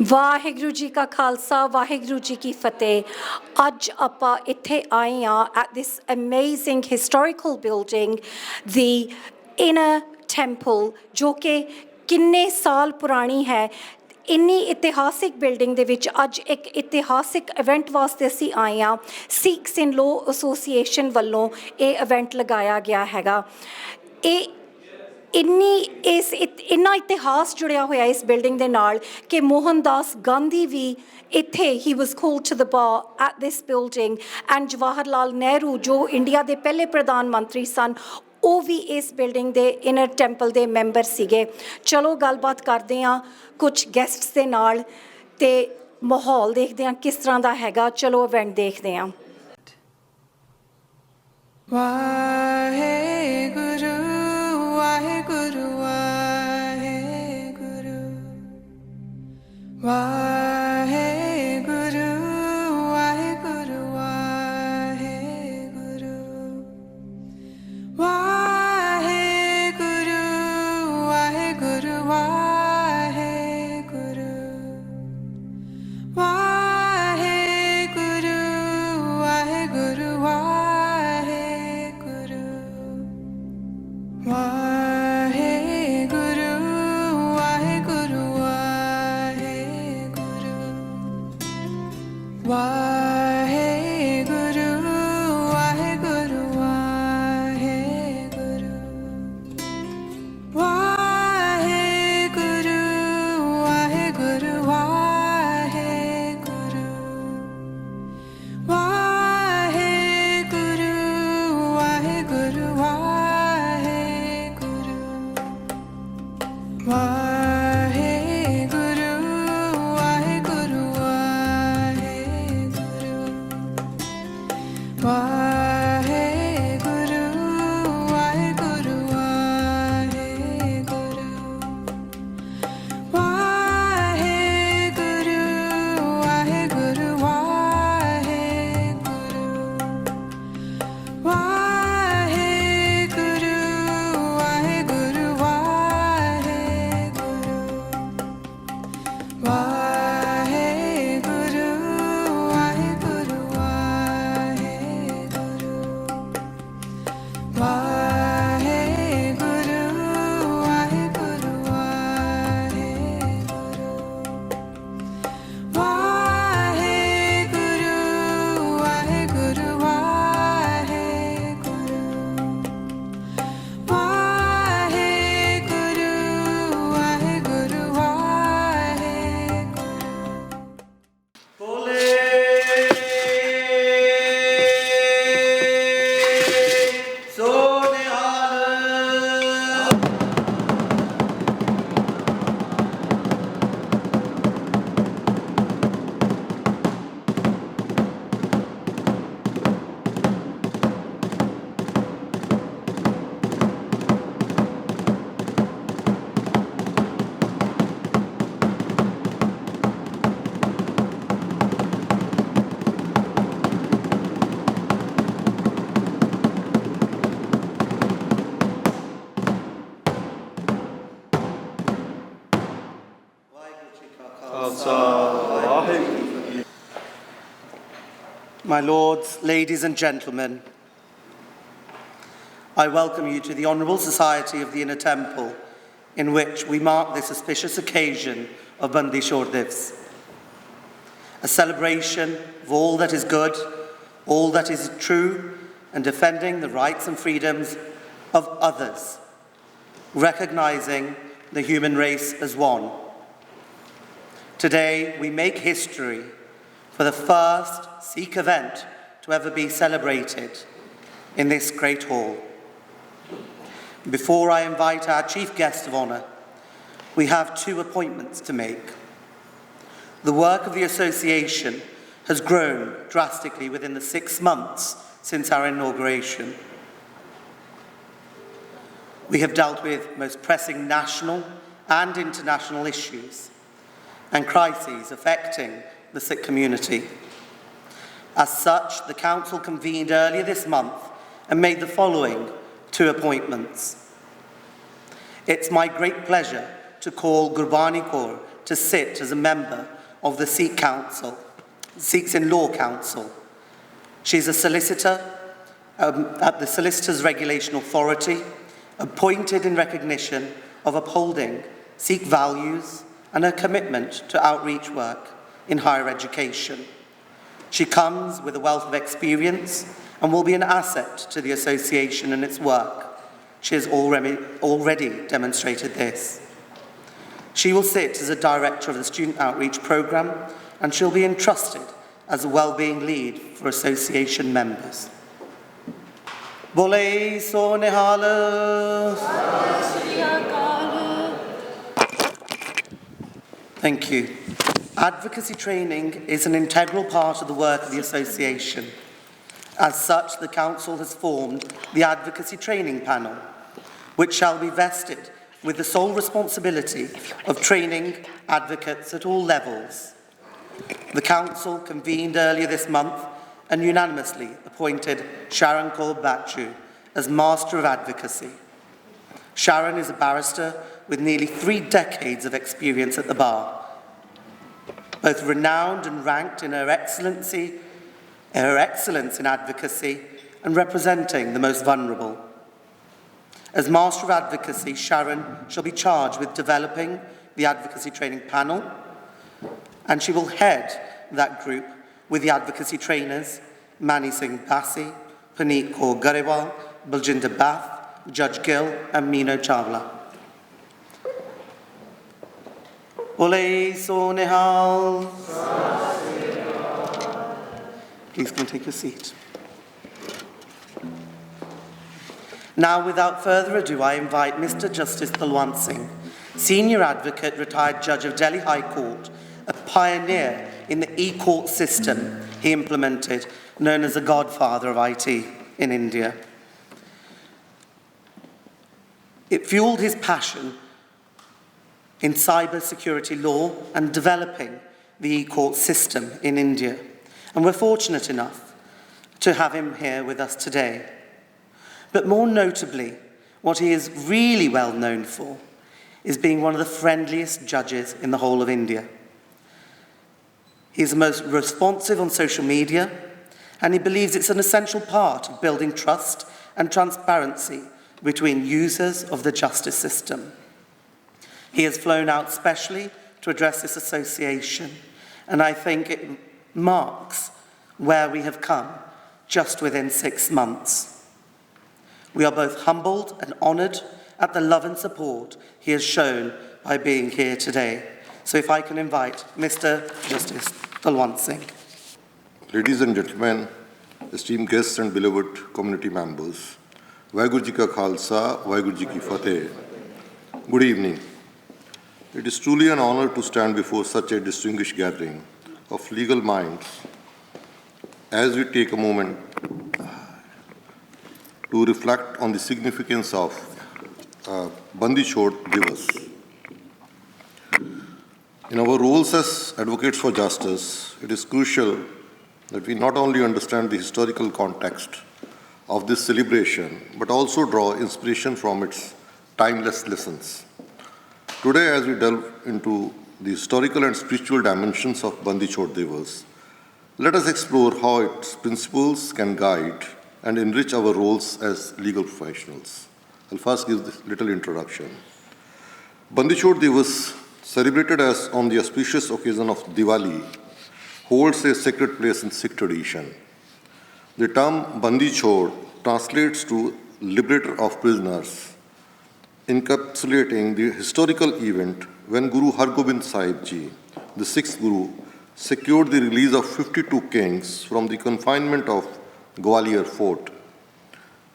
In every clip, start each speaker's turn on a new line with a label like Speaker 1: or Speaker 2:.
Speaker 1: ਵਾਹਿਗੁਰੂ ਜੀ ਕਾ ਖਾਲਸਾ ਵਾਹਿਗੁਰੂ ਜੀ ਕੀ ਫਤਿਹ। ਅੱਜ ਆਪਾਂ ਇੱਥੇ ਆਏ ਹਾਂ at this amazing historical building, the inner temple, ਜੋ ਕਿ ਕਿੰਨੇ ਸਾਲ ਪੁਰਾਣੀ ਹੈ। ਇੰਨੀ ਇਤਿਹਾਸਿਕ ਬਿਲਡਿੰਗ ਦੇ ਵਿੱਚ ਅੱਜ ਇੱਕ ਇਤਿਹਾਸਿਕ ਇਵੈਂਟ ਵਾਸਤੇ ਅਸੀਂ ਆਏ ਹਾਂ। ਸਿੱਖਸ ਇਨ ਲੋ ਐਸੋਸੀਏਸ਼ਨ ਵੱਲੋਂ ਇਹ ਇਵੈਂਟ ਲਗਾਇਆ ਗਿਆ ਹੈਗਾ। ਇਹ ਇੰਨਾ ਇਤਿਹਾਸ ਜੁੜਿਆ ਹੋਇਆ ਇਸ ਬਿਲਡਿੰਗ ਦੇ ਨਾਲ ਕਿ ਮੋਹਨਦਾਸ ਗਾਂਧੀ ਵੀ ਇੱਥੇ ਹੀ was called to the bar at this building, and Jawahar Lal Nehru ਜੋ ਇੰਡੀਆ ਦੇ ਪਹਿਲੇ ਪ੍ਰਧਾਨ ਮੰਤਰੀ ਸਨ, ਉਹ ਵੀ ਇਸ ਬਿਲਡਿੰਗ ਦੇ ਇਨਰ ਟੈਂਪਲ ਦੇ ਮੈਂਬਰ ਸੀਗੇ। ਚਲੋ ਗੱਲਬਾਤ ਕਰਦੇ ਹਾਂ ਕੁਝ ਗੈਸਟਸ ਦੇ ਨਾਲ ਅਤੇ ਮਾਹੌਲ ਦੇਖਦੇ ਹਾਂ ਕਿਸ ਤਰ੍ਹਾਂ ਦਾ ਹੈਗਾ। ਚਲੋ ਇਵੈਂਟ ਦੇਖਦੇ ਹਾਂ। Waheguru Waheguru Waheguru Waheguru Waheguru Waheguru Waheguru Waheguru Waheguru Waheguru Waheguru Waheguru
Speaker 2: My lords, ladies and gentlemen, I welcome you to the Honourable Society of the Inner Temple, in which we mark this auspicious occasion of Bandi Chhor Divas, a celebration of all that is good, all that is true, and defending the rights and freedoms of others, recognising the human race as one. Today we make history for the first Sikh event to ever be celebrated in this great hall. Before I invite our chief guest of honour, we have two appointments to make. The work of the association has grown drastically within the 6 months since our inauguration. We have dealt with most pressing national and international issues and crises affecting the Sikh community. As such, the Council convened earlier this month and made the following two appointments. It's my great pleasure to call Gurbani Kaur to sit as a member of the Sikh Council, Sikhs in Law Council. She's a solicitor at the Solicitors Regulation Authority, appointed in recognition of upholding Sikh values and her commitment to outreach work in higher education. She comes with a wealth of experience and will be an asset to the association and its work. She has already demonstrated this. She will sit as a director of the Student Outreach Programme, and she'll be entrusted as a wellbeing lead for association members. Bole so nihal. Thank you. Advocacy training is an integral part of the work of the association. As such, the Council has formed the Advocacy Training Panel, which shall be vested with the sole responsibility of training advocates at all levels. The Council convened earlier this month and unanimously appointed Sharon Kaur Bachu as Master of Advocacy. Sharon is a barrister with nearly 3 decades of experience at the bar, both renowned and ranked in her excellence in advocacy and representing the most vulnerable. As Master of Advocacy, Sharon shall be charged with developing the Advocacy Training Panel, and she will head that group with the advocacy trainers Mani Singh Bassi, Paneet Kaur Garewal, Baljinder Bath, Judge Gill and Mino Chawla. Ole so nihal. Please come take your seat. Now, without further ado, I invite Mr. Justice Talwant Singh, Senior Advocate, retired Judge of Delhi High Court, a pioneer in the e-court system he implemented, known as the godfather of IT in India. It fueled his passion in cyber security law and developing the e-court system in India. And we're fortunate enough to have him here with us today. But more notably, what he is really well known for is being one of the friendliest judges in the whole of India. He's the most responsive on social media, and he believes it's an essential part of building trust and transparency between users of the justice system. He has flown out specially to address this association, and I think it marks where we have come just within 6 months. We are both humbled and honoured at the love and support he has shown by being here today. So if I can invite Mr. Justice Talwant Singh.
Speaker 3: Ladies and gentlemen, esteemed guests and beloved community members, Vaheguru Ji Ka Khalsa, Vaheguru Ji Ki Fateh. Good evening. It is truly an honor to stand before such a distinguished gathering of legal minds as we take a moment to reflect on the significance of Bandi Chhod Divas. In our roles as advocates for justice, it is crucial that we not only understand the historical context of this celebration, but also draw inspiration from its timeless lessons. Today, as we delve into the historical and spiritual dimensions of Bandi Chhod Divas, let us explore how its principles can guide and enrich our roles as legal professionals. I'll first give this little introduction. Bandi Chhod Divas, celebrated as on the auspicious occasion of Diwali, holds a sacred place in Sikh tradition. The term Bandi Chhod translates to liberator of prisoners, encapsulating the historical event when Guru Har Gobind Sahib Ji, the 6th Guru, secured the release of 52 kings from the confinement of Gwalior Fort.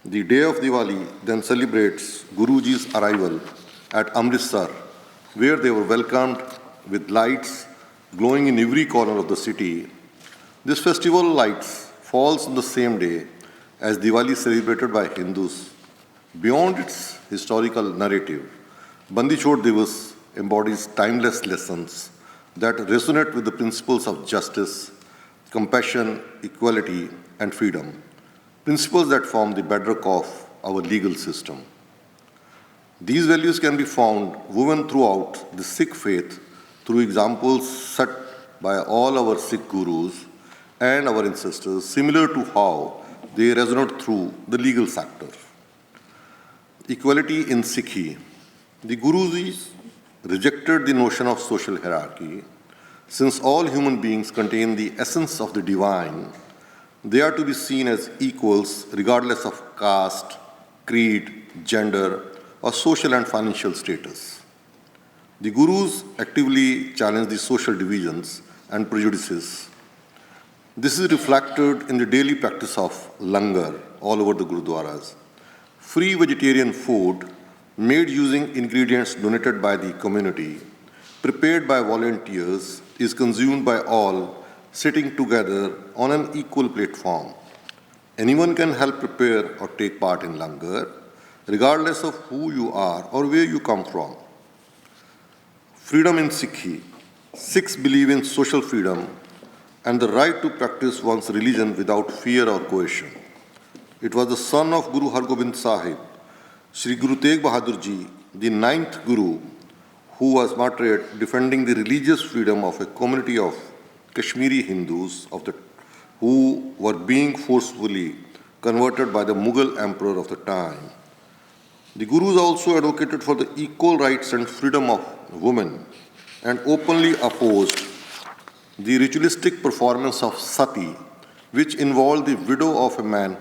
Speaker 3: The day of Diwali then celebrates Guruji's arrival at Amritsar, where they were welcomed with lights glowing in every corner of the city. This festival lights falls on the same day as Diwali celebrated by Hindus. Beyond its historical narrative, Bandi Chhod Divas embodies timeless lessons that resonate with the principles of justice, compassion, equality, and freedom, principles that form the bedrock of our legal system. These values can be found woven throughout the Sikh faith through examples set by all our Sikh gurus and our ancestors, similar to how they resonate through the legal sector. Equality in Sikhi. The Gurus rejected the notion of social hierarchy. Since all human beings contain the essence of the divine, they are to be seen as equals regardless of caste, creed, gender, or social and financial status. The Gurus actively challenge the social divisions and prejudices. This is reflected in the daily practice of langar all over the Gurudwaras. Free vegetarian food made using ingredients donated by the community, prepared by volunteers, is consumed by all sitting together on an equal platform. Anyone can help prepare or take part in langar, regardless of who you are or where you come from. Freedom in Sikhi. Sikhs believe in social freedom and the right to practice one's religion without fear or coercion. It was the son of Guru Hargobind Sahib, Sri Guru Tegh Bahadur Ji, the 9th Guru, who was martyred defending the religious freedom of a community of Kashmiri Hindus who were being forcefully converted by the Mughal emperor of the time. The Gurus also advocated for the equal rights and freedom of women and openly opposed the ritualistic performance of sati, which involved the widow of a man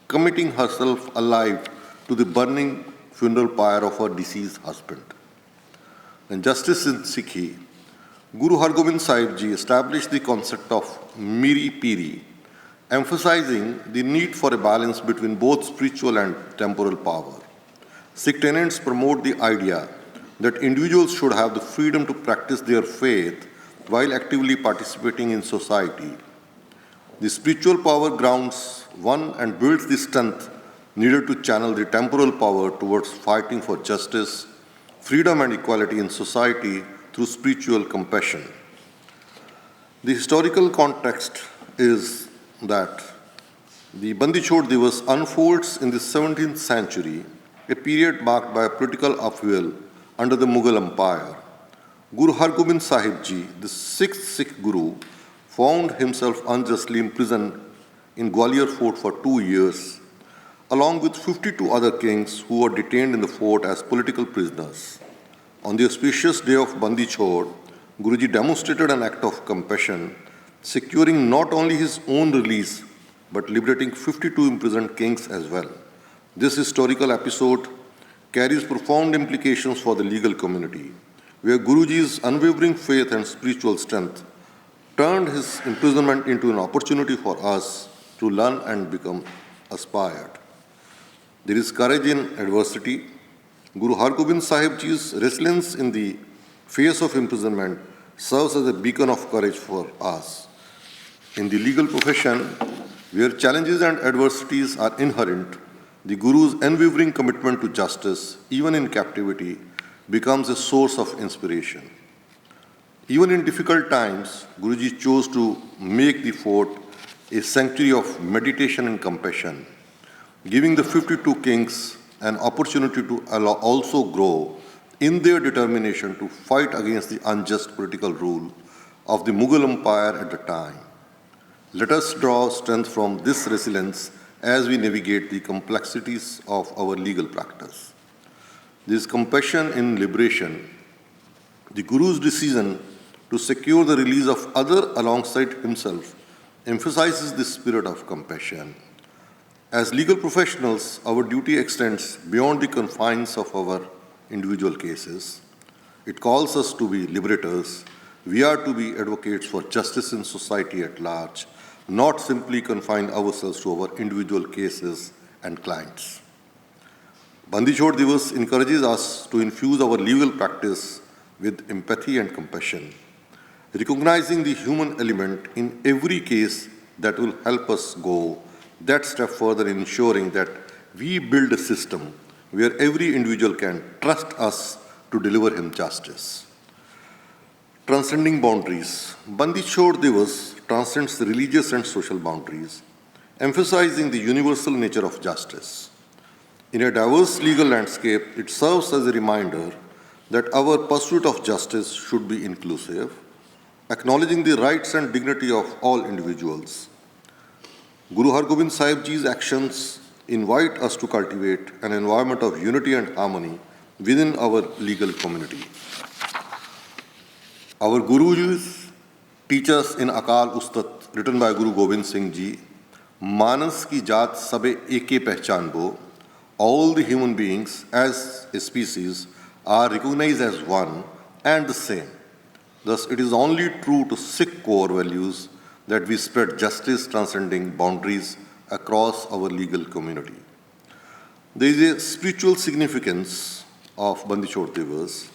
Speaker 3: committing herself alive to the burning funeral pyre of her deceased husband. And justice in Sikhi. Guru Hargobind Sahib Ji established the concept of Miri Piri, emphasizing the need for a balance between both spiritual and temporal power. Sikh tenets promote the idea that individuals should have the freedom to practice their faith while actively participating in society. The spiritual power grounds one and builds the strength needed to channel the temporal power towards fighting for justice, freedom and equality in society through spiritual compassion. The historical context is that the Bandi Chhod Divas unfolds in the 17th century, a period marked by a political upheaval under the Mughal Empire. Guru Hargobind Sahib Ji, the 6th Sikh Guru, found himself unjustly imprisoned in Gwalior Fort for 2 years, along with 52 other kings who were detained in the fort as political prisoners. On the auspicious day of Bandi Chhod, Guruji demonstrated an act of compassion, securing not only his own release, but liberating 52 imprisoned kings as well. This historical episode carries profound implications for the legal community, where Guruji's unwavering faith and spiritual strength turned his imprisonment into an opportunity for us to learn and become inspired. There is courage in adversity. Guru Hargobind Sahib Ji's resilience in the face of imprisonment serves as a beacon of courage for us. In the legal profession, where challenges and adversities are inherent, the Guru's unwavering commitment to justice, even in captivity, becomes a source of inspiration. Even in difficult times, Guruji chose to make the fort a sanctuary of meditation and compassion, giving the 52 kings an opportunity to also grow in their determination to fight against the unjust political rule of the Mughal Empire at the time. Let us draw strength from this resilience as we navigate the complexities of our legal practice. This compassion in liberation, the Guru's decision to secure the release of others alongside himself, emphasizes the spirit of compassion. As legal professionals, our duty extends beyond the confines of our individual cases. It calls us to be liberators. We are to be advocates for justice in society at large, not simply confine ourselves to our individual cases and clients. Bandi Chhod Divas encourages us to infuse our legal practice with empathy and compassion, recognizing the human element in every case that will help us go that step further in ensuring that we build a system where every individual can trust us to deliver him justice. Transcending boundaries. Bandi Chhod Divas transcends the religious and social boundaries, emphasizing the universal nature of justice. In a diverse legal landscape, it serves as a reminder that our pursuit of justice should be inclusive, acknowledging the rights and dignity of all individuals. Guru Har Gobind Sahib Ji's actions invite us to cultivate an environment of unity and harmony within our legal community. Our Gurus teach us in Akal Ustat, written by Guru Gobind Singh Ji, Manas ki jaat sabe eke pehchan bo, all the human beings as a species are recognized as one and the same. Thus, it is only true to Sikh core values that we spread justice transcending boundaries across our legal community. There is a spiritual significance of Bandi Chhod Divas.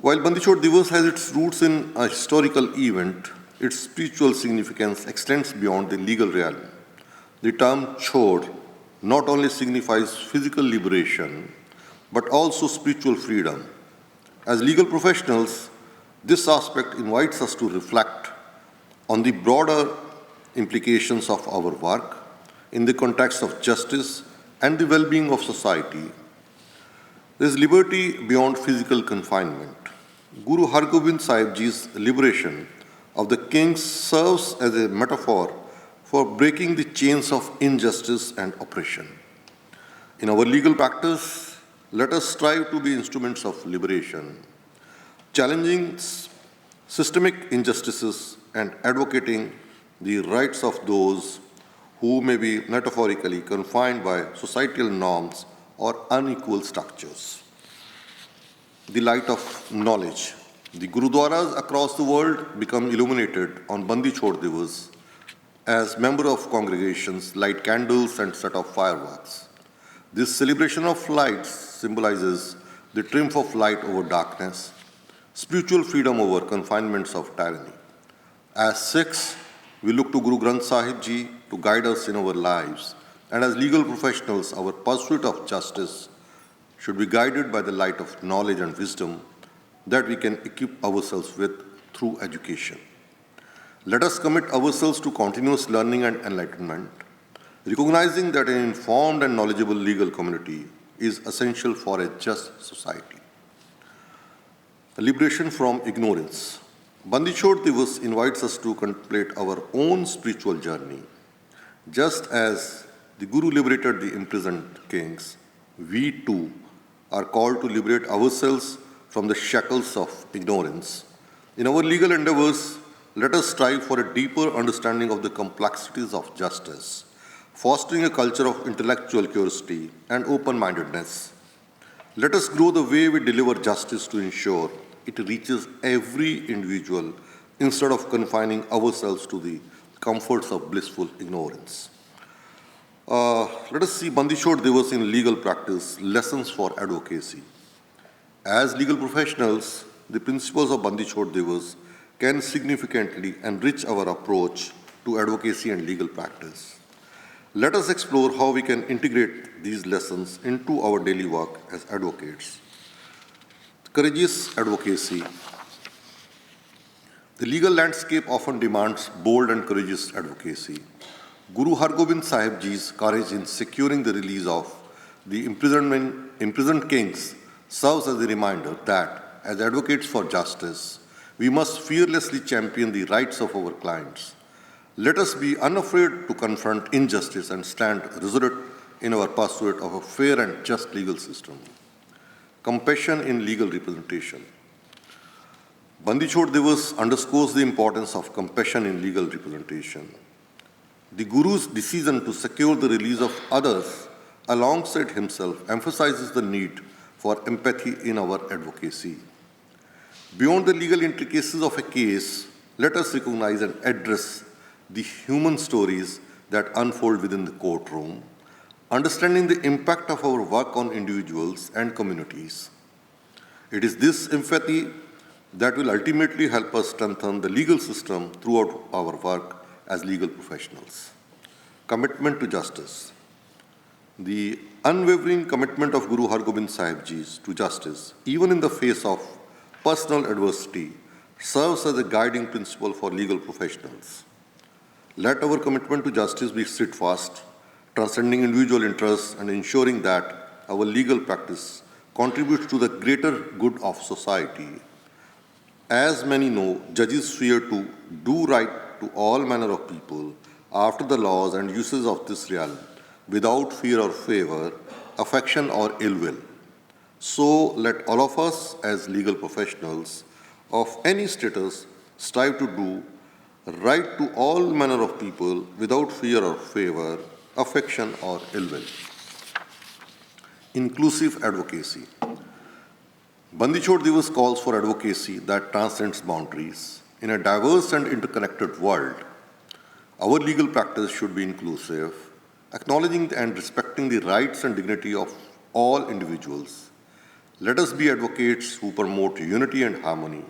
Speaker 3: While Bandi Chhod Divas has its roots in a historical event, its spiritual significance extends beyond the legal realm. The term Chhod not only signifies physical liberation, but also spiritual freedom. As legal professionals, this aspect invites us to reflect on the broader implications of our work in the context of justice and the well-being of society. There is liberty beyond physical confinement. Guru Har Gobind Sahib Ji's liberation of the kings serves as a metaphor for breaking the chains of injustice and oppression. In our legal practice, let us strive to be instruments of liberation, challenging systemic injustices and advocating the rights of those who may be metaphorically confined by societal norms or unequal structures. The light of knowledge. The Gurudwaras across the world become illuminated on Bandi Chhod Divas as members of congregations light candles and set off fireworks. This celebration of lights symbolizes the triumph of light over darkness, spiritual freedom over confinements of tyranny. As Sikhs, we look to Guru Granth Sahib Ji to guide us in our lives, and as legal professionals, our pursuit of justice should be guided by the light of knowledge and wisdom that we can equip ourselves with through education. Let us commit ourselves to continuous learning and enlightenment, recognizing that an informed and knowledgeable legal community is essential for a just society. Liberation from ignorance. Bandi Chhod Divas invites us to contemplate our own spiritual journey. Just as the Guru liberated the imprisoned kings, we too are called to liberate ourselves from the shackles of ignorance. In our legal endeavors, let us strive for a deeper understanding of the complexities of justice, fostering a culture of intellectual curiosity and open-mindedness. Let us grow the way we deliver justice to ensure it reaches every individual instead of confining ourselves to the comforts of blissful ignorance. Let us see Bandi Chhod Divas in legal practice, lessons for advocacy. As legal professionals, the principles of Bandi Chhod Divas can significantly enrich our approach to advocacy and legal practice. Let us explore how we can integrate these lessons into our daily work as advocates. Courageous advocacy. The legal landscape often demands bold and courageous advocacy. Guru Har Gobind Sahib Ji's courage in securing the release of the imprisoned kings serves as a reminder that, as advocates for justice, we must fearlessly champion the rights of our clients. Let us be unafraid to confront injustice and stand resolute in our pursuit of a fair and just legal system. Compassion in legal representation. Bandi Chhod Divas underscores the importance of compassion in legal representation. The Guru's decision to secure the release of others alongside himself emphasizes the need for empathy in our advocacy. Beyond the legal intricacies of a case, let us recognize and address the human stories that unfold within the courtroom, understanding the impact of our work on individuals and communities. It is this empathy that will ultimately help us strengthen the legal system throughout our work as legal professionals. Commitment to justice. The unwavering commitment of Guru Har Gobind Sahib Ji to justice, even in the face of personal adversity, serves as a guiding principle for legal professionals. Let our commitment to justice be steadfast, transcending individual interests and ensuring that our legal practice contributes to the greater good of society. As many know, judges fear to do right to all manner of people after the laws and uses of this realm, without fear or favor, affection or ill will. So let all of us as legal professionals of any status strive to do right to all manner of people without fear or favor, affection or ill will. Inclusive advocacy. Bandi Chhod Divas calls for advocacy that transcends boundaries. In a diverse and interconnected world, our legal practice should be inclusive, acknowledging and respecting the rights and dignity of all individuals. Let us be advocates who promote unity and harmony,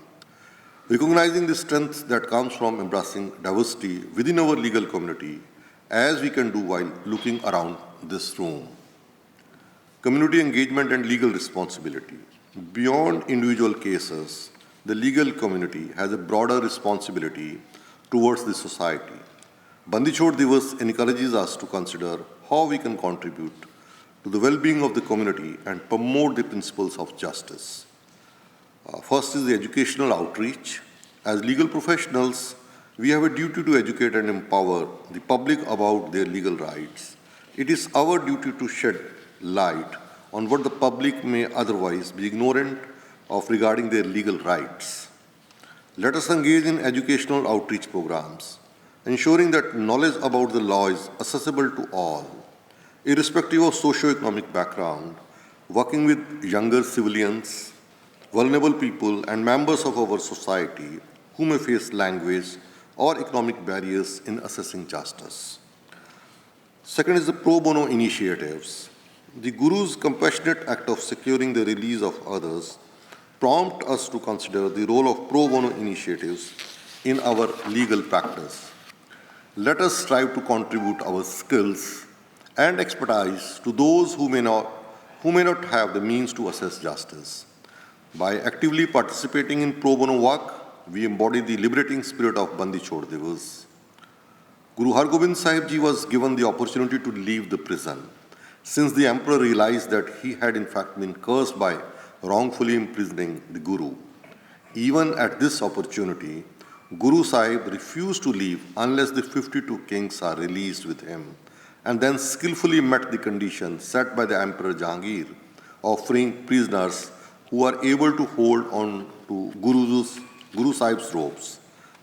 Speaker 3: recognizing the strength that comes from embracing diversity within our legal community, as we can do while looking around this room. Community engagement and legal responsibility. Beyond individual cases, the legal community has a broader responsibility towards the society. Bandi Chhod Divas encourages us to consider how we can contribute to the well-being of the community and promote the principles of justice. First is the educational outreach. As legal professionals, we have a duty to educate and empower the public about their legal rights. It is our duty to shed light on what the public may otherwise be ignorant of regarding their legal rights. Let us engage in educational outreach programs, ensuring that knowledge about the law is accessible to all, irrespective of socio-economic background, working with younger civilians, vulnerable people, and members of our society who may face language or economic barriers in assessing justice. Second is the pro bono initiatives. The Guru's compassionate act of securing the release of others prompt us to consider the role of pro bono initiatives in our legal practice. Let us strive to contribute our skills and expertise to those who may not have the means to assess justice. By actively participating in pro bono work, we embody the liberating spirit of Bandi Chhod Divas. Guru Har Gobind Sahib Ji was given the opportunity to leave the prison, since the emperor realized that he had in fact been cursed by wrongfully imprisoning the Guru. Even at this opportunity, Guru Sahib refused to leave unless the 52 kings are released with him, and then skillfully met the condition set by the Emperor Jahangir of freeing prisoners who are able to hold on to Guru Sahib's robes.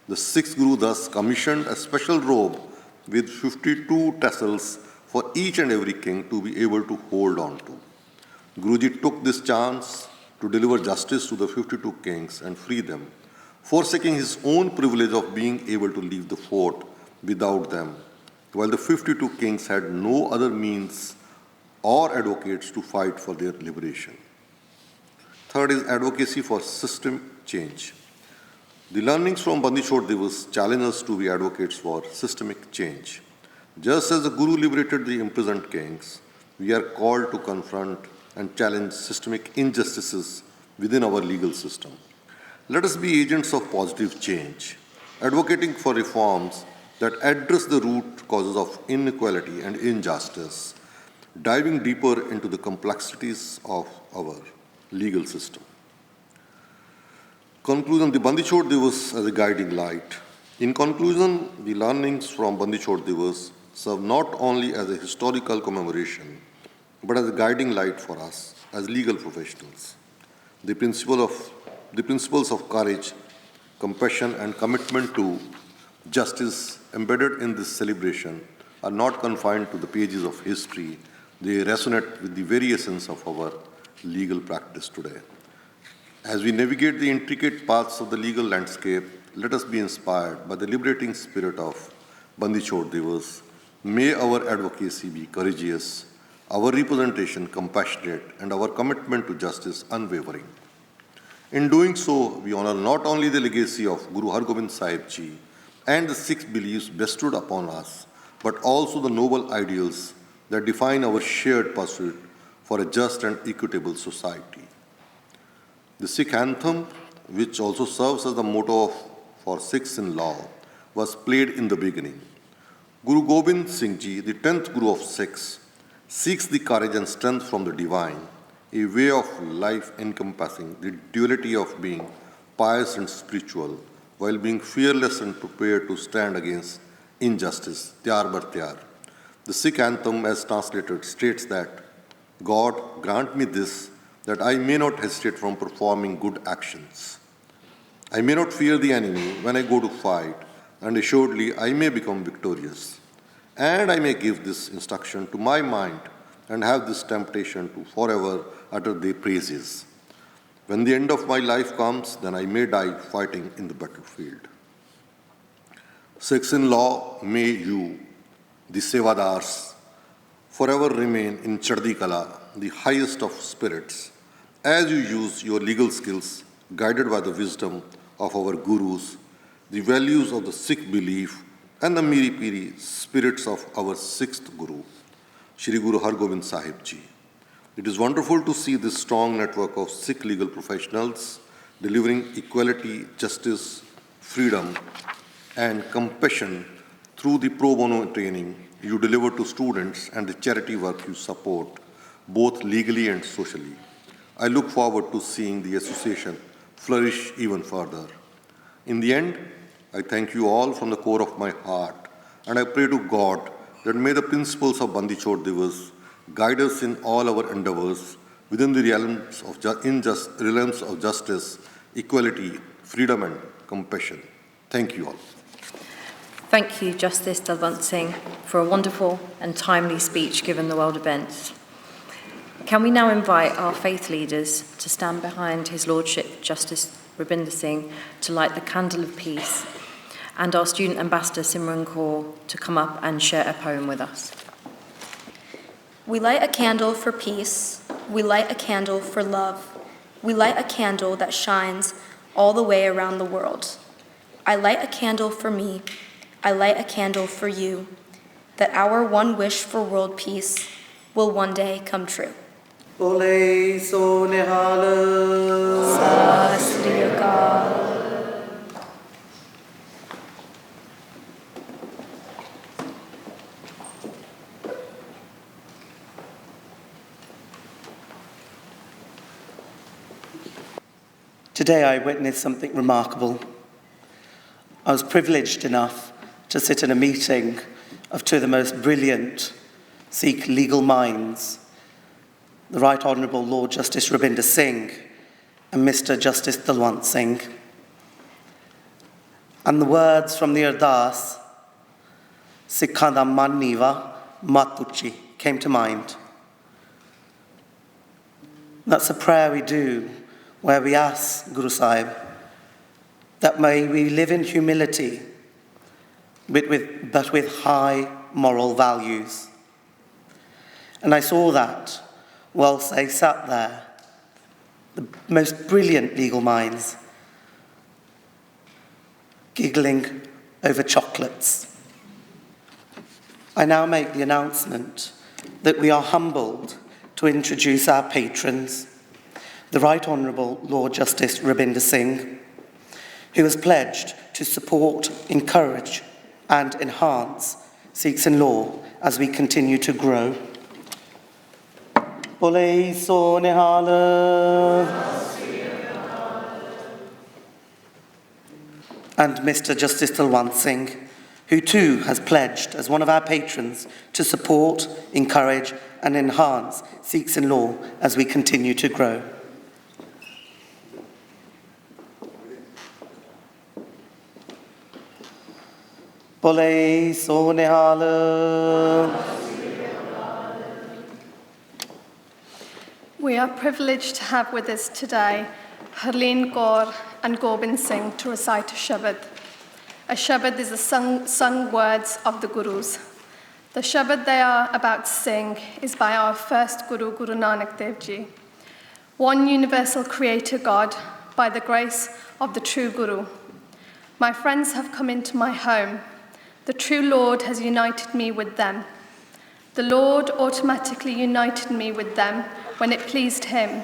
Speaker 3: The sixth Guru thus commissioned a special robe with 52 tassels for each and every king to be able to hold on to. Guruji took this chance to deliver justice to the 52 kings and free them, forsaking his own privilege of being able to leave the fort without them, while the 52 kings had no other means or advocates to fight for their liberation. Third is advocacy for system change. The learnings from Bandi Chhod Divas challenge us to be advocates for systemic change. Just as the Guru liberated the imprisoned kings, we are called to confront and challenge systemic injustices within our legal system. Let us be agents of positive change, advocating for reforms that address the root causes of inequality and injustice, diving deeper into the complexities of our legal system. Conclusion, the Bandi Chhod Divas as a guiding light. In conclusion, the learnings from Bandi Chhod Divas serve not only as a historical commemoration, but as a guiding light for us as legal professionals. The principles of courage, compassion, and commitment to justice embedded in this celebration are not confined to the pages of history. They resonate with the very essence of our legal practice today. As we navigate the intricate paths of the legal landscape, let us be inspired by the liberating spirit of Bandi Chhod Divas. May our advocacy be courageous, our representation compassionate, and our commitment to justice unwavering. In doing so, we honor not only the legacy of Guru Har Gobind Sahib Ji and the six beliefs bestowed upon us, but also the noble ideals that define our shared pursuit for a just and equitable society. The Sikh anthem, which also serves as the motto for Sikhs in law, was played in the beginning. Guru Gobind Singh Ji, the 10th Guru of Sikhs, seeks the courage and strength from the divine a way of life encompassing the duality of being pious and spiritual while being fearless and prepared to stand against injustice. Tyar bar tyar. The Sikh anthem, as translated, states that God grant me this, that I may not hesitate from performing good actions. I may not fear the enemy when I go to fight, and assuredly I may become victorious. And I may give this instruction to my mind and have this temptation to forever utter their praises. When the end of my life comes, then I may die fighting in the battlefield. Sikhs-in-law, may you, the Sevadars, forever remain in Chardi Kala, the highest of spirits, as you use your legal skills, guided by the wisdom of our gurus, the values of the Sikh belief, and the Miri Piri spirits of our sixth Guru, Shri Guru Har Gobind Sahib Ji. It is wonderful to see this strong network of Sikh legal professionals delivering equality, justice, freedom, and compassion through the pro bono training you deliver to students and the charity work you support, both legally and socially. I look forward to seeing the association flourish even further. In the end, I thank you all from the core of my heart, and I pray to God that may the principles of Bandi Chhod Divas guide us in all our endeavors within the realms of justice, equality, freedom, and compassion. Thank you all.
Speaker 4: Thank you, Justice Dalwant Singh, for a wonderful and timely speech given the world events. Can we now invite our faith leaders to stand behind His Lordship, Justice Rabinder Singh, to light the candle of peace, and our student ambassador, Simran Kaur, to come up and share a poem with us.
Speaker 5: We light a candle for peace. We light a candle for love. We light a candle that shines all the way around the world. I light a candle for me. I light a candle for you, that our one wish for world peace will one day come true.
Speaker 2: Bole so nihal.
Speaker 5: Sat Sri Akal.
Speaker 2: Today I witnessed something remarkable. I was privileged enough to sit in a meeting of two of the most brilliant Sikh legal minds, the Right Honourable Lord Justice Rabinder Singh and Mr. Justice Dalwant Singh. And the words from the Ardas, Sikhan da man niva, mat uchi, came to mind. That's a prayer we do where we ask Guru Sahib that may we live in humility, but with high moral values. And I saw that whilst I sat there, the most brilliant legal minds, giggling over chocolates. I now make the announcement that we are humbled to introduce our patrons, the Right Honourable Lord Justice Rabinder Singh, who has pledged to support, encourage and enhance Sikhs in law as we continue to grow. Bole so nihal. And Mr. Justice Dalwant Singh, who too has pledged as one of our patrons to support, encourage and enhance Sikhs in law as we continue to grow. Bole so nihal.
Speaker 6: We are privileged to have with us today Harleen Kaur and Gobind Singh to recite a Shabad. A Shabad is the sung words of the Gurus. The Shabad they are about to sing is by our first Guru, Guru Nanak Dev Ji. One universal creator God, by the grace of the true Guru. My friends have come into my home. The true Lord has united me with them. The Lord automatically united me with them when it pleased Him.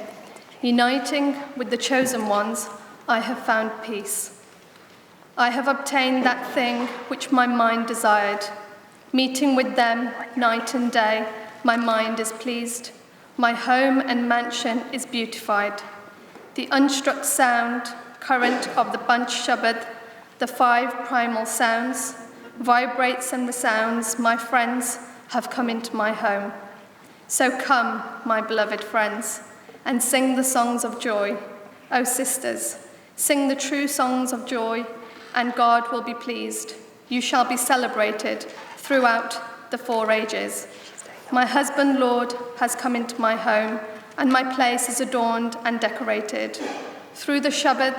Speaker 6: Uniting with the chosen ones, I have found peace. I have obtained that thing which my mind desired. Meeting with them night and day, my mind is pleased. My home and mansion is beautified. The unstruck sound, current of the bunch Shabad, the 5 primal sounds, vibrates and resounds. My friends have come into my home. So come, my beloved friends, and sing the songs of joy. O sisters, sing the true songs of joy, and God will be pleased. You shall be celebrated throughout the 4 ages. My husband, Lord, has come into my home, and my place is adorned and decorated. Through the Shabbat,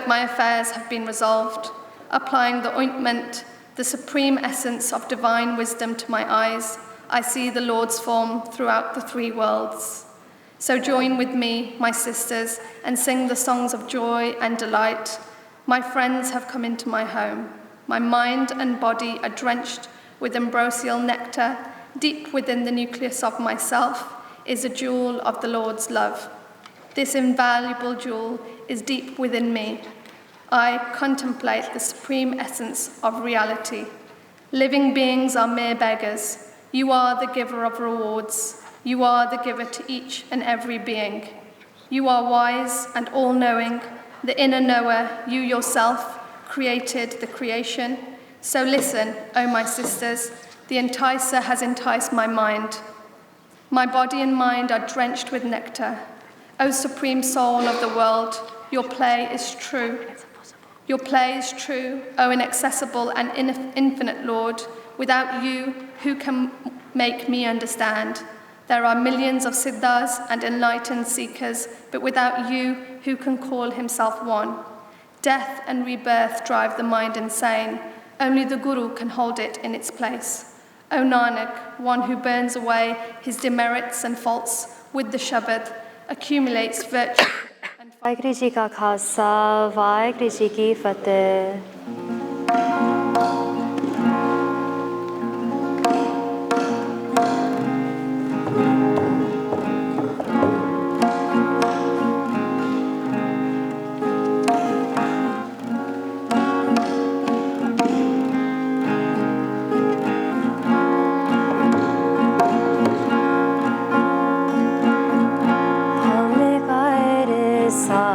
Speaker 6: my affairs have been resolved, applying the ointment, the supreme essence of divine wisdom to my eyes. I see the Lord's form throughout the 3 worlds. So join with me, my sisters, and sing the songs of joy and delight. My friends have come into my home. My mind and body are drenched with ambrosial nectar. Deep within the nucleus of myself is a jewel of the Lord's love. This invaluable jewel is deep within me. I contemplate the supreme essence of reality. Living beings are mere beggars. You are the giver of rewards. You are the giver to each and every being. You are wise and all-knowing, the inner knower. You yourself created the creation. So listen, O my sisters, the enticer has enticed my mind. My body and mind are drenched with nectar. O supreme soul of the world, your play is true. Your play is true, O inaccessible and infinite Lord. Without you, who can make me understand? There are millions of siddhas and enlightened seekers, but without you, who can call himself one? Death and rebirth drive the mind insane. Only the Guru can hold it in its place. O Nanak, one who burns away his demerits and faults with the Shabad, accumulates virtue and
Speaker 7: Waheguru ji ਕਾ ਖਾਲਸਾ ਵਾਹਿਗੁਰੂ ਜੀ ਕੀ ਫਤਿਹ I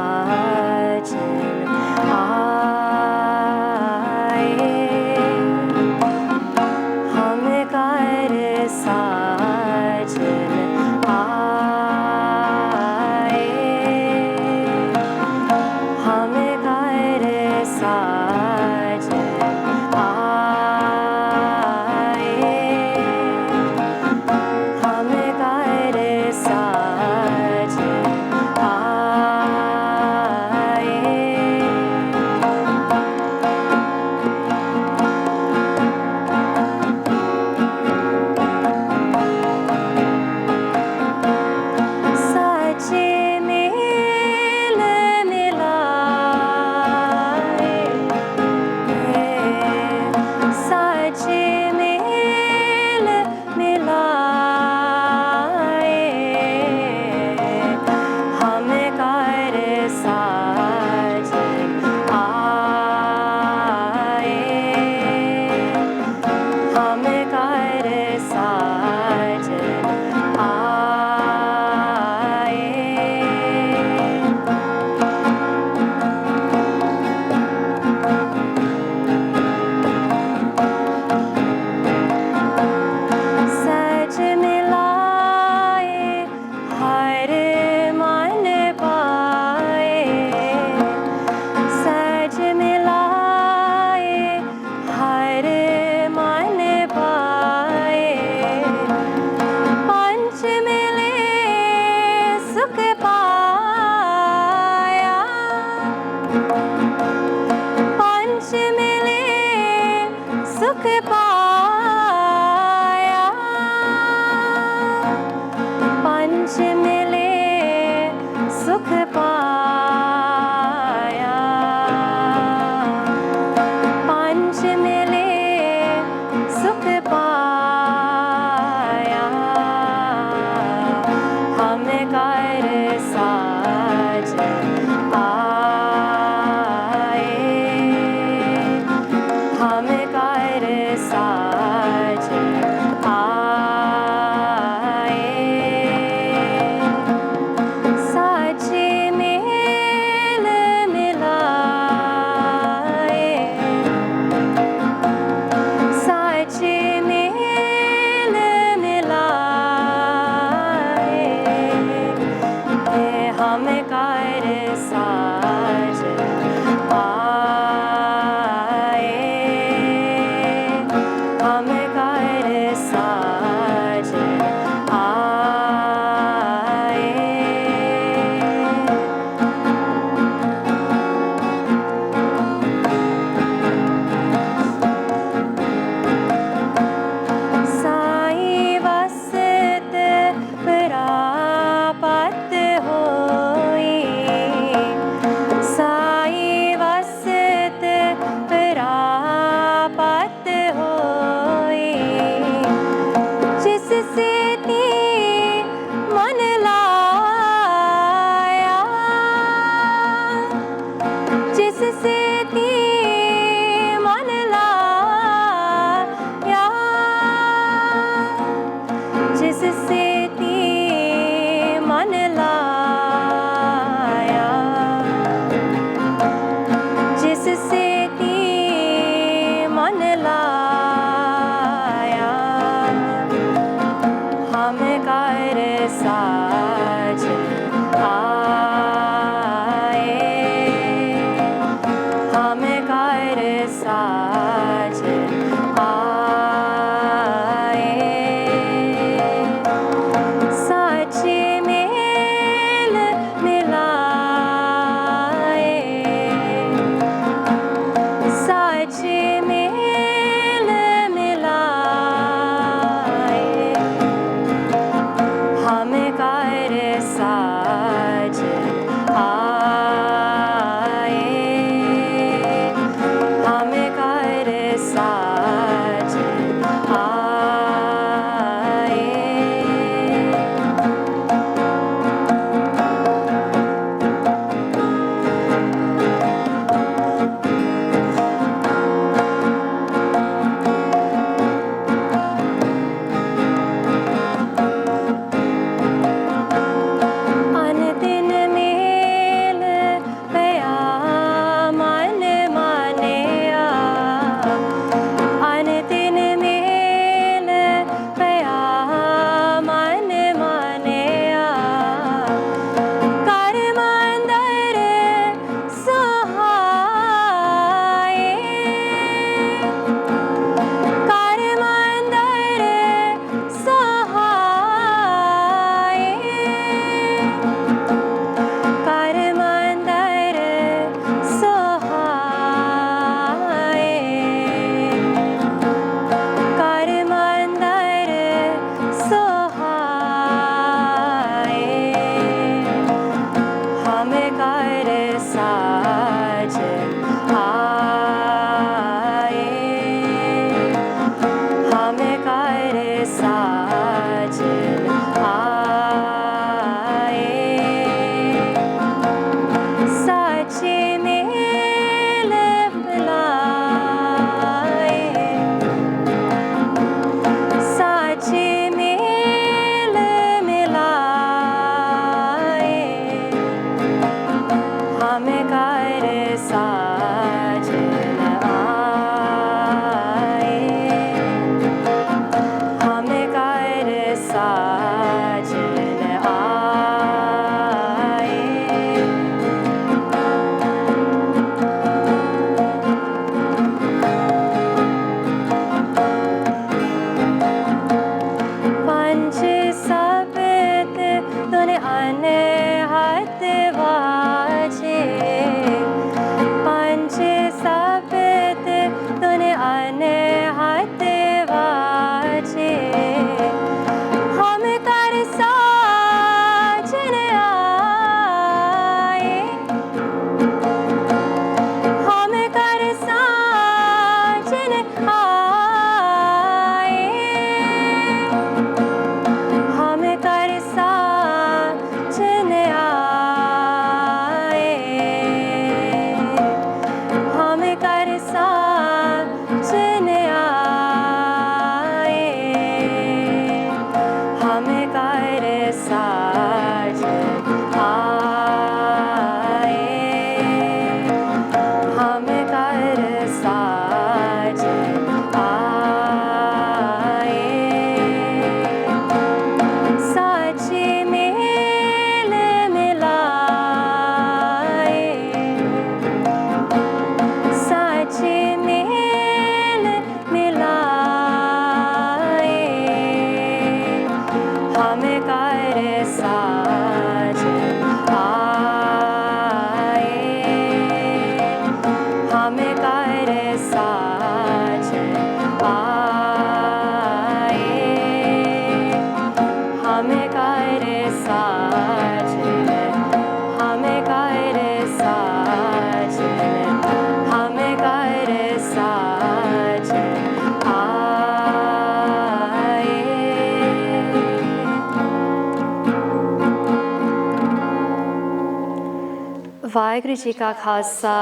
Speaker 7: Waheguru ji ਕਾ ਖਾਲਸਾ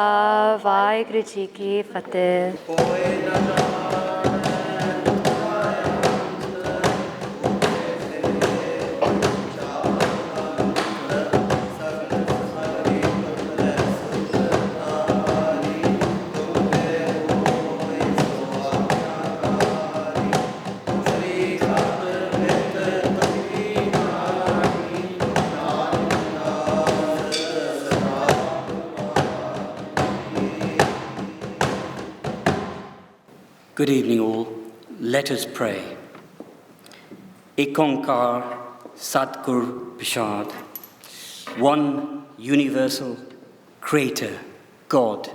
Speaker 7: ਵਾਹਿਗੁਰੂ ਜੀ ਕੀ ਫਤਿਹ
Speaker 8: Good evening all. Let us pray. Ek Onkar Satgur Prasad, one universal creator, God,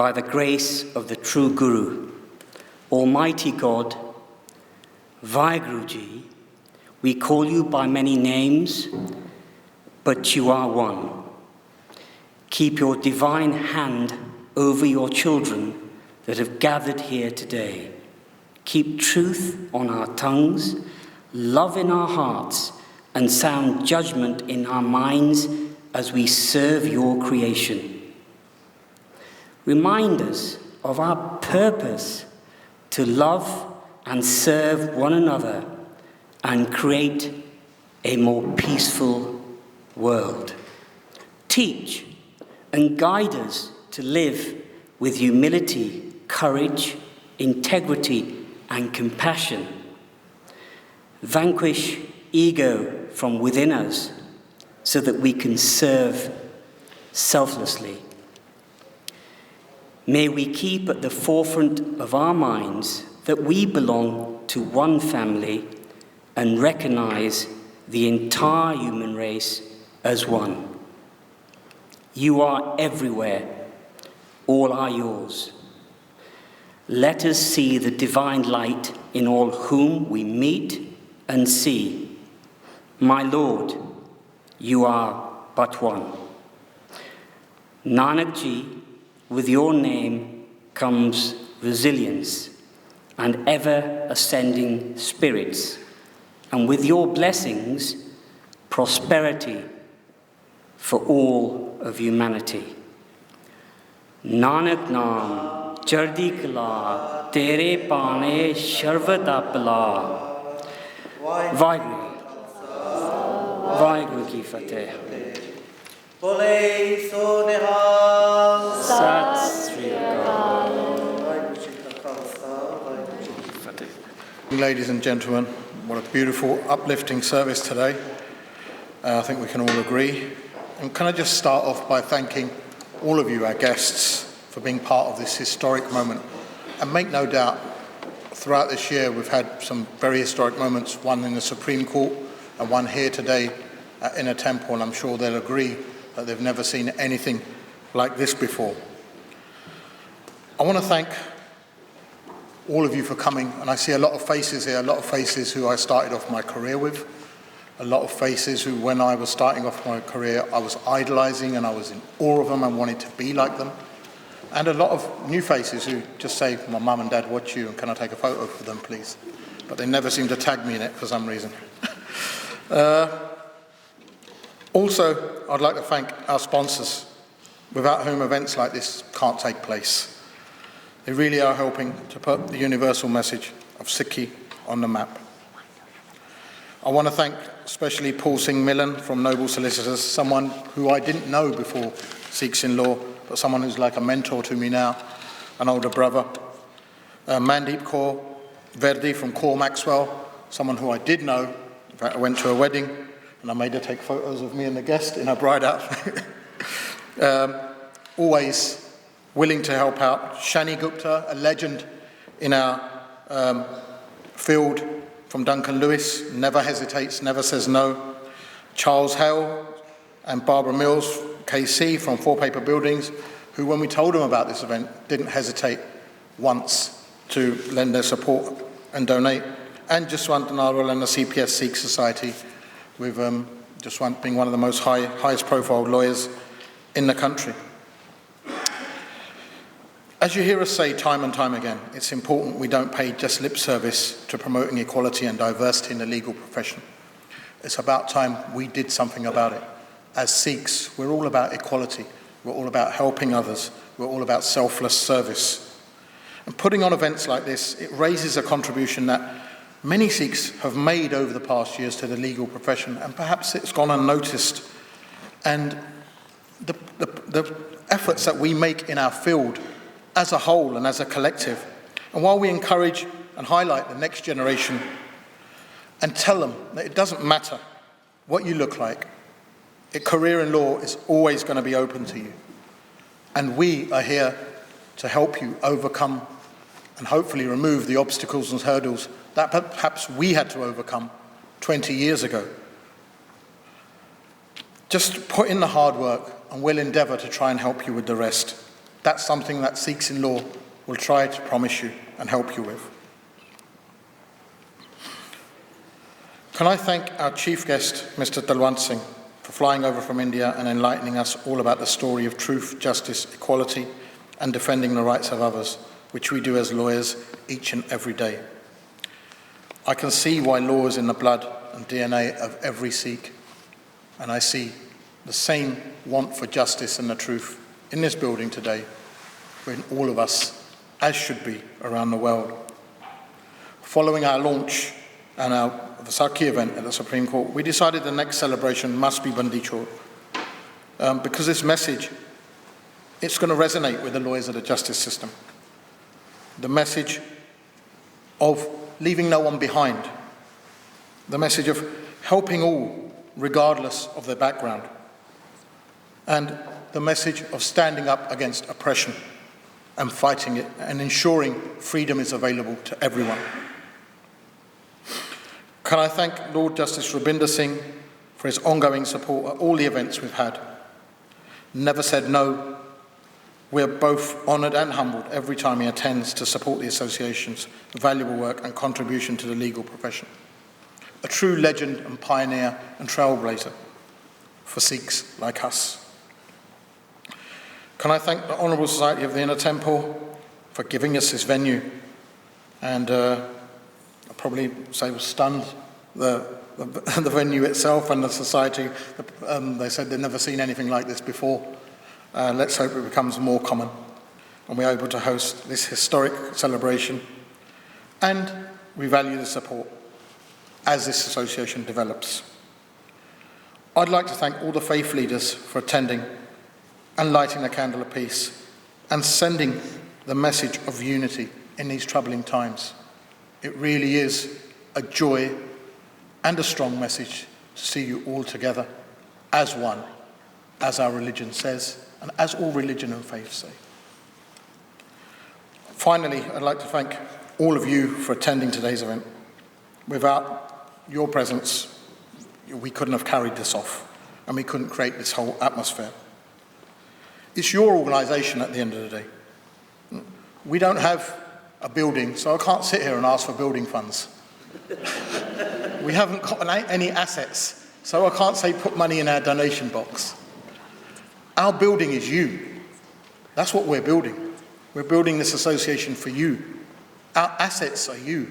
Speaker 8: by the grace of the true Guru, Almighty God, Vaheguruji, we call you by many names, but you are one. Keep your divine hand over your children that have gathered here today. Keep truth on our tongues, love in our hearts, and sound judgment in our minds as we serve your creation. Remind us of our purpose to love and serve one another and create a more peaceful world. Teach and guide us to live with humility, courage, integrity, and compassion. Vanquish ego from within us so that we can serve selflessly. May we keep at the forefront of our minds that we belong to one family and recognize the entire human race as one. You are everywhere. All are yours. Let us see the divine light in all whom we meet and see. My Lord, you are but one. Nanak Ji, with your name comes resilience and ever-ascending spirits, and with your blessings, prosperity for all of humanity. Nanak Naam Chardi Kala Tere Pane Sharvat Apla. Vaheguru Ki Fateh.
Speaker 2: Bole so nihal.
Speaker 8: Sat Sri Akal.
Speaker 9: Ladies and gentlemen, what a beautiful, uplifting service today. I think we can all agree. And can I just start off by thanking all of you, our guests, for being part of this historic moment. And make no doubt, throughout this year we've had some very historic moments, one in the Supreme Court and one here today at Inner Temple, and I'm sure they'll agree that they've never seen anything like this before. I want to thank all of you for coming, and I see a lot of faces here, a lot of faces who I started off my career with, a lot of faces who, when I was starting off my career, I was idolizing and I was in awe of them and wanted to be like them. And a lot of new faces who just say, my mum and dad watch you and can I take a photo for them, please? But they never seem to tag me in it for some reason. Also, I'd like to thank our sponsors, without whom events like this can't take place. They really are helping to put the universal message of Sikhi on the map. I want to thank especially Paul Singh Millen from Noble Solicitors, someone who I didn't know before Sikhs in Law, but someone who's like a mentor to me now, an older brother. Mandeep Kaur Verdi from Core Maxwell, someone who I did know. In fact, I went to a wedding and I made her take photos of me and the guest in her bride outfit. Always willing to help out. Shani Gupta, a legend in our field, from Duncan Lewis, never hesitates, never says no. Charles Hale and Barbara Mills, KC from Four Paper Buildings, who when we told them about this event didn't hesitate once to lend their support and donate. And Jaswant Narwal and the CPS Sikh Society, with Jaswant being one of the most highest profile lawyers in the country. As you hear us say time and time again, it's important we don't pay just lip service to promoting equality and diversity in the legal profession. It's about time we did something about it. as Sikhs, we're all about equality. We're all about helping others. We're all about selfless service. And putting on events like this, it raises a contribution that many Sikhs have made over the past years to the legal profession, and perhaps it's gone unnoticed. And the efforts that we make in our field as a whole and as a collective, and while we encourage and highlight the next generation and tell them that it doesn't matter what you look like, a career in law is always going to be open to you. And we are here to help you overcome and hopefully remove the obstacles and hurdles that perhaps we had to overcome 20 years ago. Just put in the hard work and we'll endeavour to try and help you with the rest. That's something that Sikhs in Law will try to promise you and help you with. Can I thank our chief guest, Mr. Dalwant Singh, for flying over from India and enlightening us all about the story of truth, justice, equality, and defending the rights of others, which we do as lawyers each and every day. I can see why law is in the blood and DNA of every Sikh, and I see the same want for justice and the truth in this building today, in all of us, as should be around the world. Following our launch and our Vaisakhi event at the Supreme Court, we decided the next celebration must be Bandi Chhod, because this message, it's going to resonate with the lawyers of the justice system. The message of leaving no one behind, the message of helping all, regardless of their background, and the message of standing up against oppression and fighting it and ensuring freedom is available to everyone. Can I thank Lord Justice Rabinder Singh for his ongoing support at all the events we've had. Never said no. We're both honoured and humbled every time he attends to support the association's valuable work and contribution to the legal profession. A true legend and pioneer and trailblazer for Sikhs like us. Can I thank the Honourable Society of the Inner Temple for giving us this venue, and I'll probably say was stunned, the venue itself and the society. They said they'd never seen anything like this before. Let's hope it becomes more common and we're able to host this historic celebration, and we value the support as this association develops. I'd like to thank all the faith leaders for attending and lighting the candle of peace and sending the message of unity in these troubling times. It really is a joy and a strong message to see you all together as one, as our religion says, and as all religion and faith say. Finally, I'd like to thank all of you for attending today's event. Without your presence, we couldn't have carried this off, and we couldn't create this whole atmosphere. It's your organisation at the end of the day. We don't have a building, so I can't sit here and ask for building funds. We haven't got any assets, so I can't say put money in our donation box. Our building is you. That's what we're building. We're building this association for you. Our assets are you.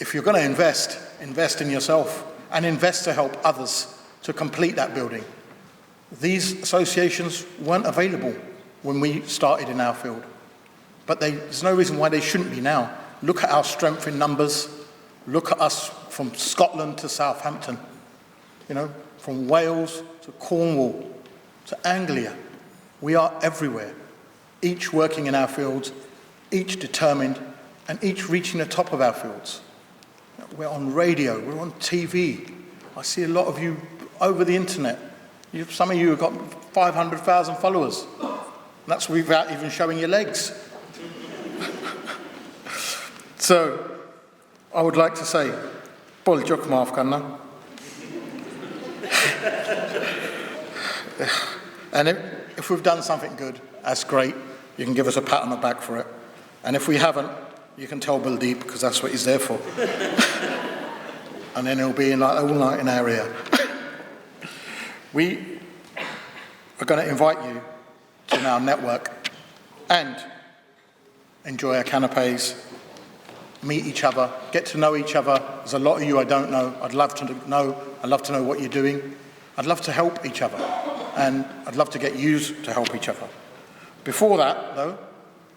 Speaker 9: If you're going to invest, invest in yourself and invest to help others to complete that building. These associations weren't available when we started in our field, but there's no reason why they shouldn't be now. Look at our strength in numbers. Look at us from Scotland to Southampton, from Wales to Cornwall to Anglia. We are everywhere, each working in our fields, each determined, and each reaching the top of our fields. We're on radio, we're on TV. I see a lot of you over the internet. Some of you have got 500,000 followers. That's without even showing your legs. So, I would like to say, Bol Juk Maaf Karna. And if we've done something good, that's great. You can give us a pat on the back for it. And if we haven't, you can tell Baldeep, because that's what he's there for. And then he'll be all night in our ear. We are going to invite you to our network and enjoy our canapes, meet each other, get to know each other. There's a lot of you I don't know. I'd love to know what you're doing. I'd love to help each other, and I'd love to get you to help each other. Before that, though,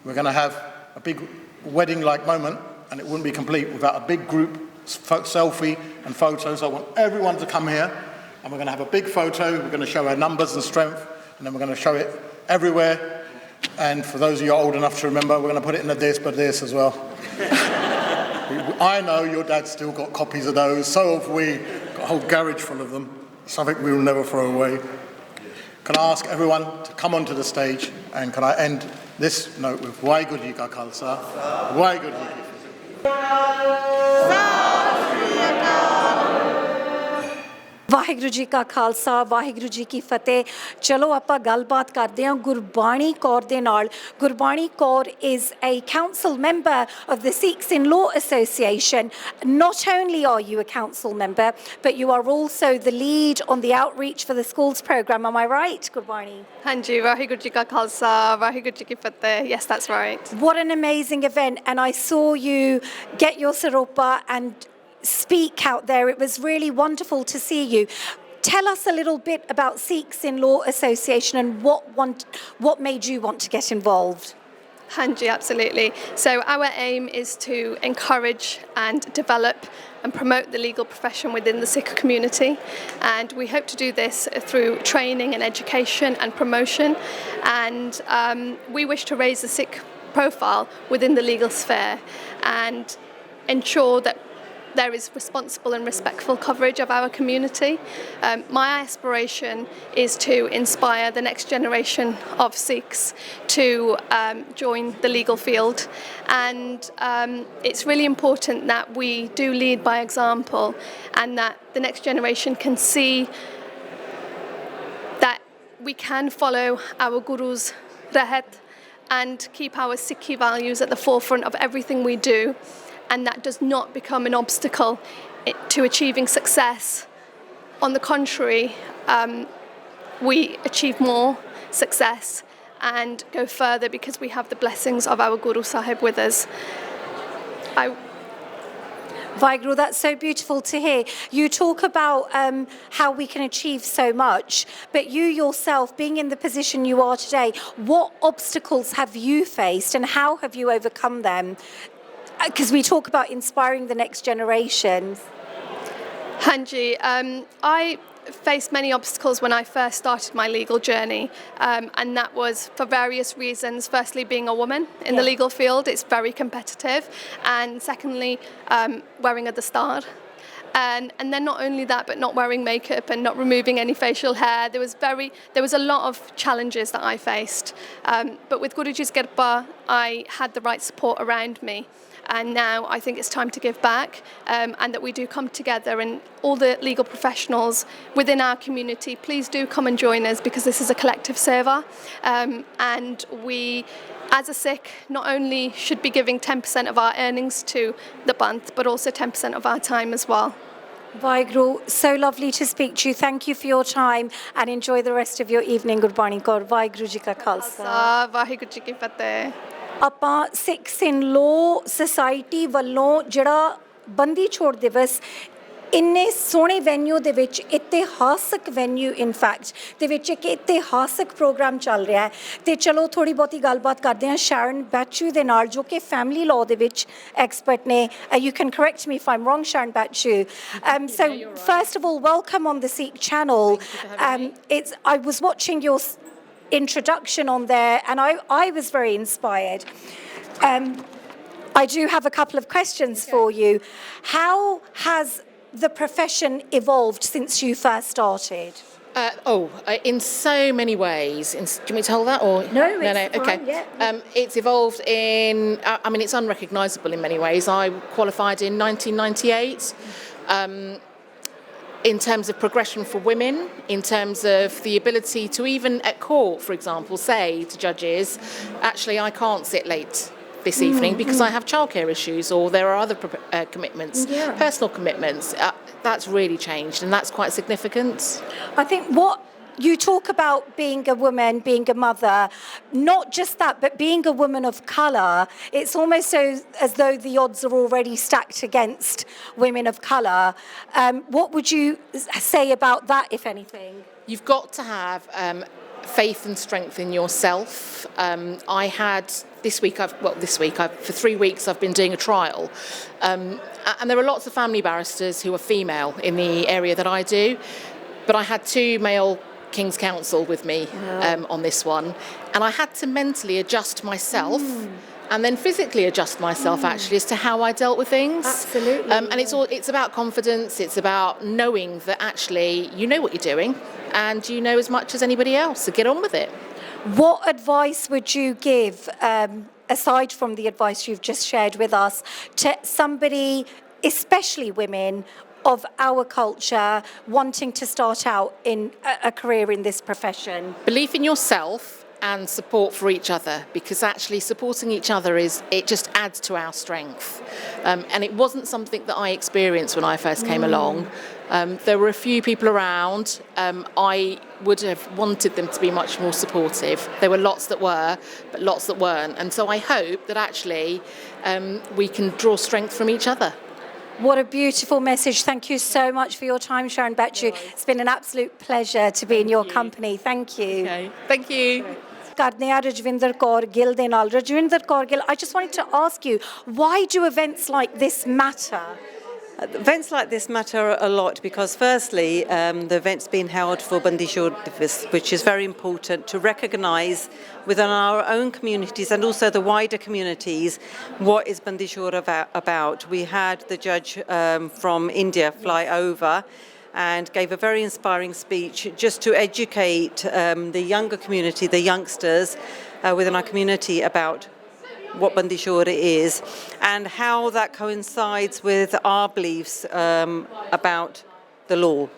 Speaker 9: we're going to have a big wedding-like moment, and it wouldn't be complete without a big group selfie and photos. I want everyone to come here, and we're going to have a big photo. We're going to show our numbers and strength, and then we're going to show it everywhere. And for those of you old enough to remember, we're going to put it in the this as well. I know your dad's still got copies of those, so have we. Got a whole garage full of them, something we will never throw away. Can I ask everyone to come onto the stage, and can I end this note with Waheguru Ji Ka Khalsa, Waheguru Ji Ki Fateh.
Speaker 1: Waheguru ji ਕਾ ਖਾਲਸਾ ਵਾਹਿਗੁਰੂ ਜੀ ਕੀ ਫਤਿਹ ਚਲੋ ਆਪਾਂ ਗੱਲਬਾਤ ਕਰਦੇ ਹਾਂ ਗੁਰਬਾਣੀ ਕੌਰ ਦੇ ਨਾਲ Gurbani Kaur is a council member of the Sikhs in Law Association. Not only are you a council member, but you are also the lead on the outreach for the schools program. Am I right, Gurbani?
Speaker 6: Hanji, Vaheguru Ji Ka Khalsa, Vaheguru Ji Ki Fateh. Yes, that's right.
Speaker 1: What an amazing event. And I saw you get your saropa and speak out there. It was really wonderful to see you. Tell us a little bit about Sikhs in Law Association and what made you want to get involved.
Speaker 6: Hanji, absolutely. So our aim is to encourage and develop and promote the legal profession within the Sikh community, and we hope to do this through training and education and promotion, and we wish to raise the Sikh profile within the legal sphere and ensure that there is responsible and respectful coverage of our community. My aspiration is to inspire the next generation of Sikhs to join the legal field, and it's really important that we do lead by example and that the next generation can see that we can follow our Guru's rahat and keep our Sikhi values at the forefront of everything we do, and that does not become an obstacle to achieving success. On the contrary, we achieve more success and go further because we have the blessings of our Guru Sahib with us.
Speaker 1: Vaheguru, that's so beautiful to hear. You talk about how we can achieve so much, but you yourself, being in the position you are today, what obstacles have you faced and how have you overcome them? Because we talk about inspiring the next generations.
Speaker 6: Hanji, I faced many obstacles when I first started my legal journey, and that was for various reasons. Firstly, being a woman in the legal field, it's very competitive, and secondly, wearing a dastar. And then not only that, but not wearing makeup and not removing any facial hair. There was a lot of challenges that I faced. But with Guruji's Kirpa, I had the right support around me. And now I think it's time to give back, and that we do come together, and all the legal professionals within our community, please do come and join us, because this is a collective seva, and we, as a Sikh, not only should be giving 10% of our earnings to the Panth, but also 10% of our time as well.
Speaker 1: Vaheguru, so lovely to speak to you. Thank you for your time and enjoy the rest of your evening. Gurbani Kaur, Vaheguru Ji Ka Khalsa.
Speaker 6: Vaheguru Ji Ki Fateh.
Speaker 1: ਆਪਾਂ ਸਿੱਖਸ ਇਨ ਲੋ society ਵੱਲੋਂ ਜਿਹੜਾ ਬੰਦੀ ਛੋੜ ਦਿਵਸ ਇੰਨੇ ਸੋਹਣੇ Venue ਦੇ ਵਿੱਚ ਇਤਿਹਾਸਕ Venue in fact ਦੇ ਵਿੱਚ ਇੱਕ ਇਤਿਹਾਸਕ ਪ੍ਰੋਗਰਾਮ ਚੱਲ ਰਿਹਾ ਹੈ ਤੇ ਚਲੋ ਥੋੜੀ ਬਹੁਤੀ ਗੱਲਬਾਤ ਕਰਦੇ ਹਾਂ ਸ਼ਰਨ ਬੈਚੂ ਦੇ ਨਾਲ ਜੋ ਕਿ ਫੈਮਿਲੀ ਲਾਅ ਦੇ ਵਿੱਚ ਐਕਸਪਰਟ ਨੇ you can correct me if I'm wrong ਸ਼ਰਨ ਬੈਚੂ so first of all welcome on the Sikh channel. I was watching your introduction on there and I was very inspired. I do have a couple of questions for you. How has the profession evolved since you first started?
Speaker 10: In so many ways. Do you want me to hold that? Or?
Speaker 1: No,
Speaker 10: okay.
Speaker 1: Fine, yeah.
Speaker 10: It's evolved in, it's unrecognisable in many ways. I qualified in 1998. In terms of progression for women, in terms of the ability to even at court, for example, say to judges, actually, I can't sit late this evening because I have childcare issues, or there are other commitments, personal commitments. That's really changed, and that's quite significant.
Speaker 1: I think what you talk about being a woman, being a mother, not just that, but being a woman of colour. It's almost as though the odds are already stacked against women of colour. What would you say about that, if anything?
Speaker 10: You've got to have faith and strength in yourself. I had for 3 weeks I've been doing a trial, and there are lots of family barristers who are female in the area that I do, but I had 2 male King's Counsel with me on this one, and I had to mentally adjust myself and then physically adjust myself actually as to how I dealt with things.
Speaker 1: Absolutely.
Speaker 10: And it's about confidence, it's about knowing that actually you know what you're doing and you know as much as anybody else, so get on with it.
Speaker 1: What advice would you give, aside from the advice you've just shared with us, to somebody, especially women, of our culture wanting to start out in a career in this profession?
Speaker 10: Belief in yourself and support for each other, because actually supporting each other it just adds to our strength. And it wasn't something that I experienced when I first came along. There were a few people around. I would have wanted them to be much more supportive. There were lots that were, but lots that weren't. And so I hope that actually we can draw strength from each other.
Speaker 1: What a beautiful message. Thank you so much for your time, Sharon Betchu. It's been an absolute pleasure to be in your company. Thank you.
Speaker 10: Okay. Thank you.
Speaker 1: ਕਰਦੇ ਹਾਂ ਰਜਵਿੰਦਰ ਕੌਰ ਗਿੱਲ ਦੇ ਨਾਲ. Rajwinder Kaur Gill, I just wanted to ask you, why do events like this matter?
Speaker 11: Events like this matter a lot because firstly, the event's been held for Bandi Chhor Divas, which is very important to recognise within our own communities and also the wider communities what is Bandi Chhor about. We had the judge from India fly over and gave a very inspiring speech just to educate the younger community, the youngsters within our community about what Bandi Chhor is and how that coincides with our beliefs about the law,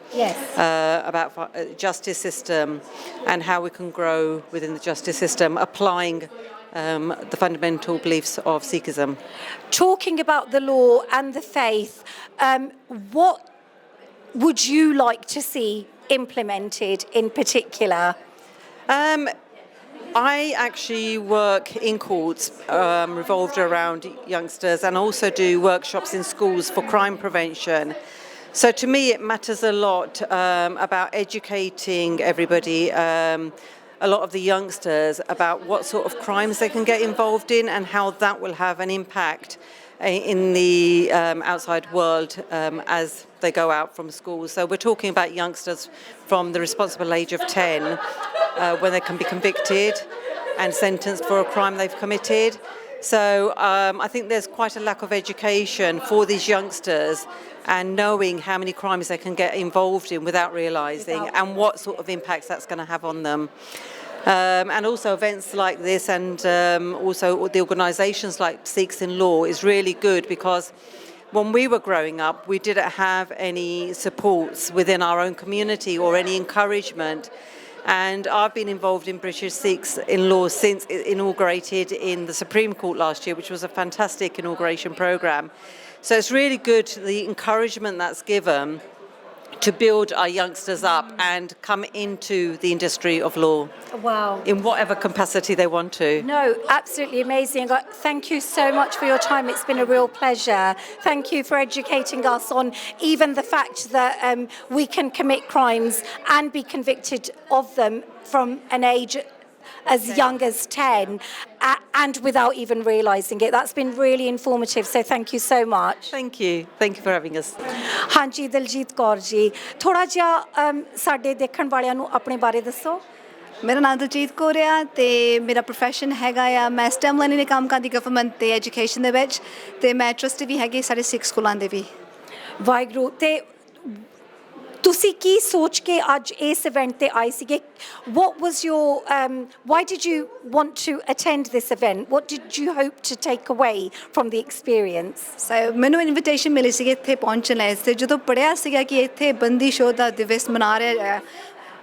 Speaker 11: about justice system and how we can grow within the justice system, applying the fundamental beliefs of Sikhism.
Speaker 1: Talking about the law and the faith, what would you like to see implemented in particular?
Speaker 11: I actually work in courts revolved around youngsters and also do workshops in schools for crime prevention. So to me it matters a lot about educating everybody, a lot of the youngsters, about what sort of crimes they can get involved in and how that will have an impact in the outside world as they go out from school. So we're talking about youngsters from the responsible age of 10 when they can be convicted and sentenced for a crime they've committed. So I think there's quite a lack of education for these youngsters and knowing how many crimes they can get involved in without realising and what sort of impacts that's going to have on them. And also events like this and also the organisations like Sikhs in Law is really good because when we were growing up, we didn't have any supports within our own community or any encouragement. And I've been involved in British Sikhs in Law since it inaugurated in the Supreme Court last year, which was a fantastic inauguration programme. So it's really good, the encouragement that's given to build our youngsters up and come into the industry of law.
Speaker 1: Wow.
Speaker 11: In whatever capacity they want to.
Speaker 1: No, absolutely amazing. Thank you so much for your time. It's been a real pleasure. Thank you for educating us on even the fact that we can commit crimes and be convicted of them from an age as young as 10 and without even realising it. That's been really informative, so thank you so much.
Speaker 11: Thank you. Thank you for having us.
Speaker 1: ਹਾਂਜੀ ਦਲਜੀਤ ਕੌਰ ਜੀ, ਥੋੜਾ ਜਿਹਾ ਸਾਡੇ ਦੇਖਣ ਵਾਲਿਆਂ ਨੂੰ ਆਪਣੇ ਬਾਰੇ ਦੱਸੋ।
Speaker 12: ਮੇਰਾ ਨਾਮ ਦਲਜੀਤ ਕੌਰ ਆ ਤੇ ਮੇਰਾ ਪ੍ਰੋਫੈਸ਼ਨ ਹੈਗਾ ਆ ਮੈਂ ਸਟੈਮ ਲਰਨਿੰਗ ਦੇ ਕੰਮ ਕਰਦੀ ਗਵਰਨਮੈਂਟ ਤੇ ਐਜੂਕੇਸ਼ਨ ਦੇ ਵਿੱਚ ਤੇ ਮੈਂ ਟਰਸਟੀ ਵੀ ਹੈਗੀ ਸਾਰੇ ਸਿੱਖ ਸਕੂਲਾਂ ਦੇ ਵੀ।
Speaker 1: ਵਾਹਿਗੁਰੂ। ਤੇ ਤੁਸੀਂ ਕੀ ਸੋਚ ਕੇ ਅੱਜ ਇਸ ਇਵੈਂਟ ਤੇ ਆਏ ਸੀਗੇ? What was your why did you want to attend this event? What did you hope to take away from the experience?
Speaker 12: ਮੈਨੂੰ ਇਨਵੀਟੇਸ਼ਨ ਮਿਲੀ ਸੀ ਇੱਥੇ ਪਹੁੰਚਣ ਲਈ ਤੇ ਜਦੋਂ ਪੜਿਆ ਸੀਗਾ ਕਿ ਇੱਥੇ ਬੰਦੀ ਛੋੜ ਦਾ ਦਿਵਸ ਮਨਾ ਰਿਹਾ ਹੈ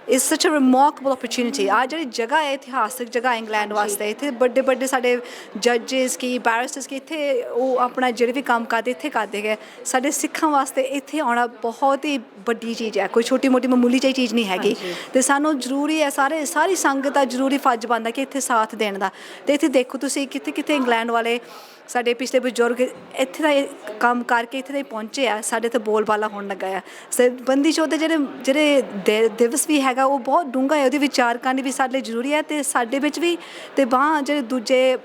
Speaker 12: is such a remarkable opportunity. ਆ ਜਿਹੜੀ ਜਗ੍ਹਾ ਹੈ ਇਤਿਹਾਸਕ ਜਗ੍ਹਾ ਇੰਗਲੈਂਡ ਵਾਸਤੇ ਇੱਥੇ ਵੱਡੇ ਵੱਡੇ ਸਾਡੇ ਜੱਜਸ ਕੀ ਬੈਰਿਸਟਰਸ ਕੀ ਇੱਥੇ ਉਹ ਆਪਣਾ ਜਿਹੜੇ ਵੀ ਕੰਮ ਕਰਦੇ ਇੱਥੇ ਕਰਦੇ ਗਏ ਸਾਡੇ ਸਿੱਖਾਂ ਵਾਸਤੇ ਇੱਥੇ ਆਉਣਾ ਬਹੁਤ ਹੀ ਵੱਡੀ ਚੀਜ਼ ਹੈ ਕੋਈ ਛੋਟੀ ਮੋਟੀ ਮਾਮੂਲੀ ਜਿਹੀ ਚੀਜ਼ ਨਹੀਂ ਹੈਗੀ ਤੇ ਸਾਨੂੰ ਜ਼ਰੂਰੀ ਹੈ ਸਾਰੀ ਸੰਗਤ ਦਾ ਜ਼ਰੂਰੀ ਫਰਜ਼ ਬਣਦਾ ਕਿ ਇੱਥੇ ਸਾਥ ਦੇਣ ਦਾ ਤੇ ਇੱਥੇ ਦੇਖੋ ਤੁਸੀਂ ਕਿੱਥੇ ਕਿੱਥੇ ਇੰਗਲੈਂਡ ਵਾਲੇ ਸਾਡੇ ਪਿਛਲੇ ਬਜ਼ੁਰਗ ਇੱਥੇ ਦਾ ਕੰਮ ਕਰਕੇ ਇੱਥੇ ਦੇ ਪਹੁੰਚੇ ਆ ਸਾਡੇ ਤੇ ਬੋਲਬਾਲਾ ਹੋਣ ਲੱਗਾ ਆ ਬੰਦੀ ਛੋੜ ਦੇ ਜਿਹੜੇ ਦਿਵਸ ਵੀ ਹੈਗਾ ਉਹ ਬਹੁਤ ਡੂੰਘਾ ਹੈ ਉਹਦੀ ਵਿਚਾਰ ਕਰਨੀ ਵੀ ਸਾਡੇ ਲਈ ਜ਼ਰੂਰੀ ਹੈ ਤੇ ਸਾਡੇ ਵਿੱਚ ਵੀ ਤੇ ਜਿਹੜੇ ਦੂਜੇ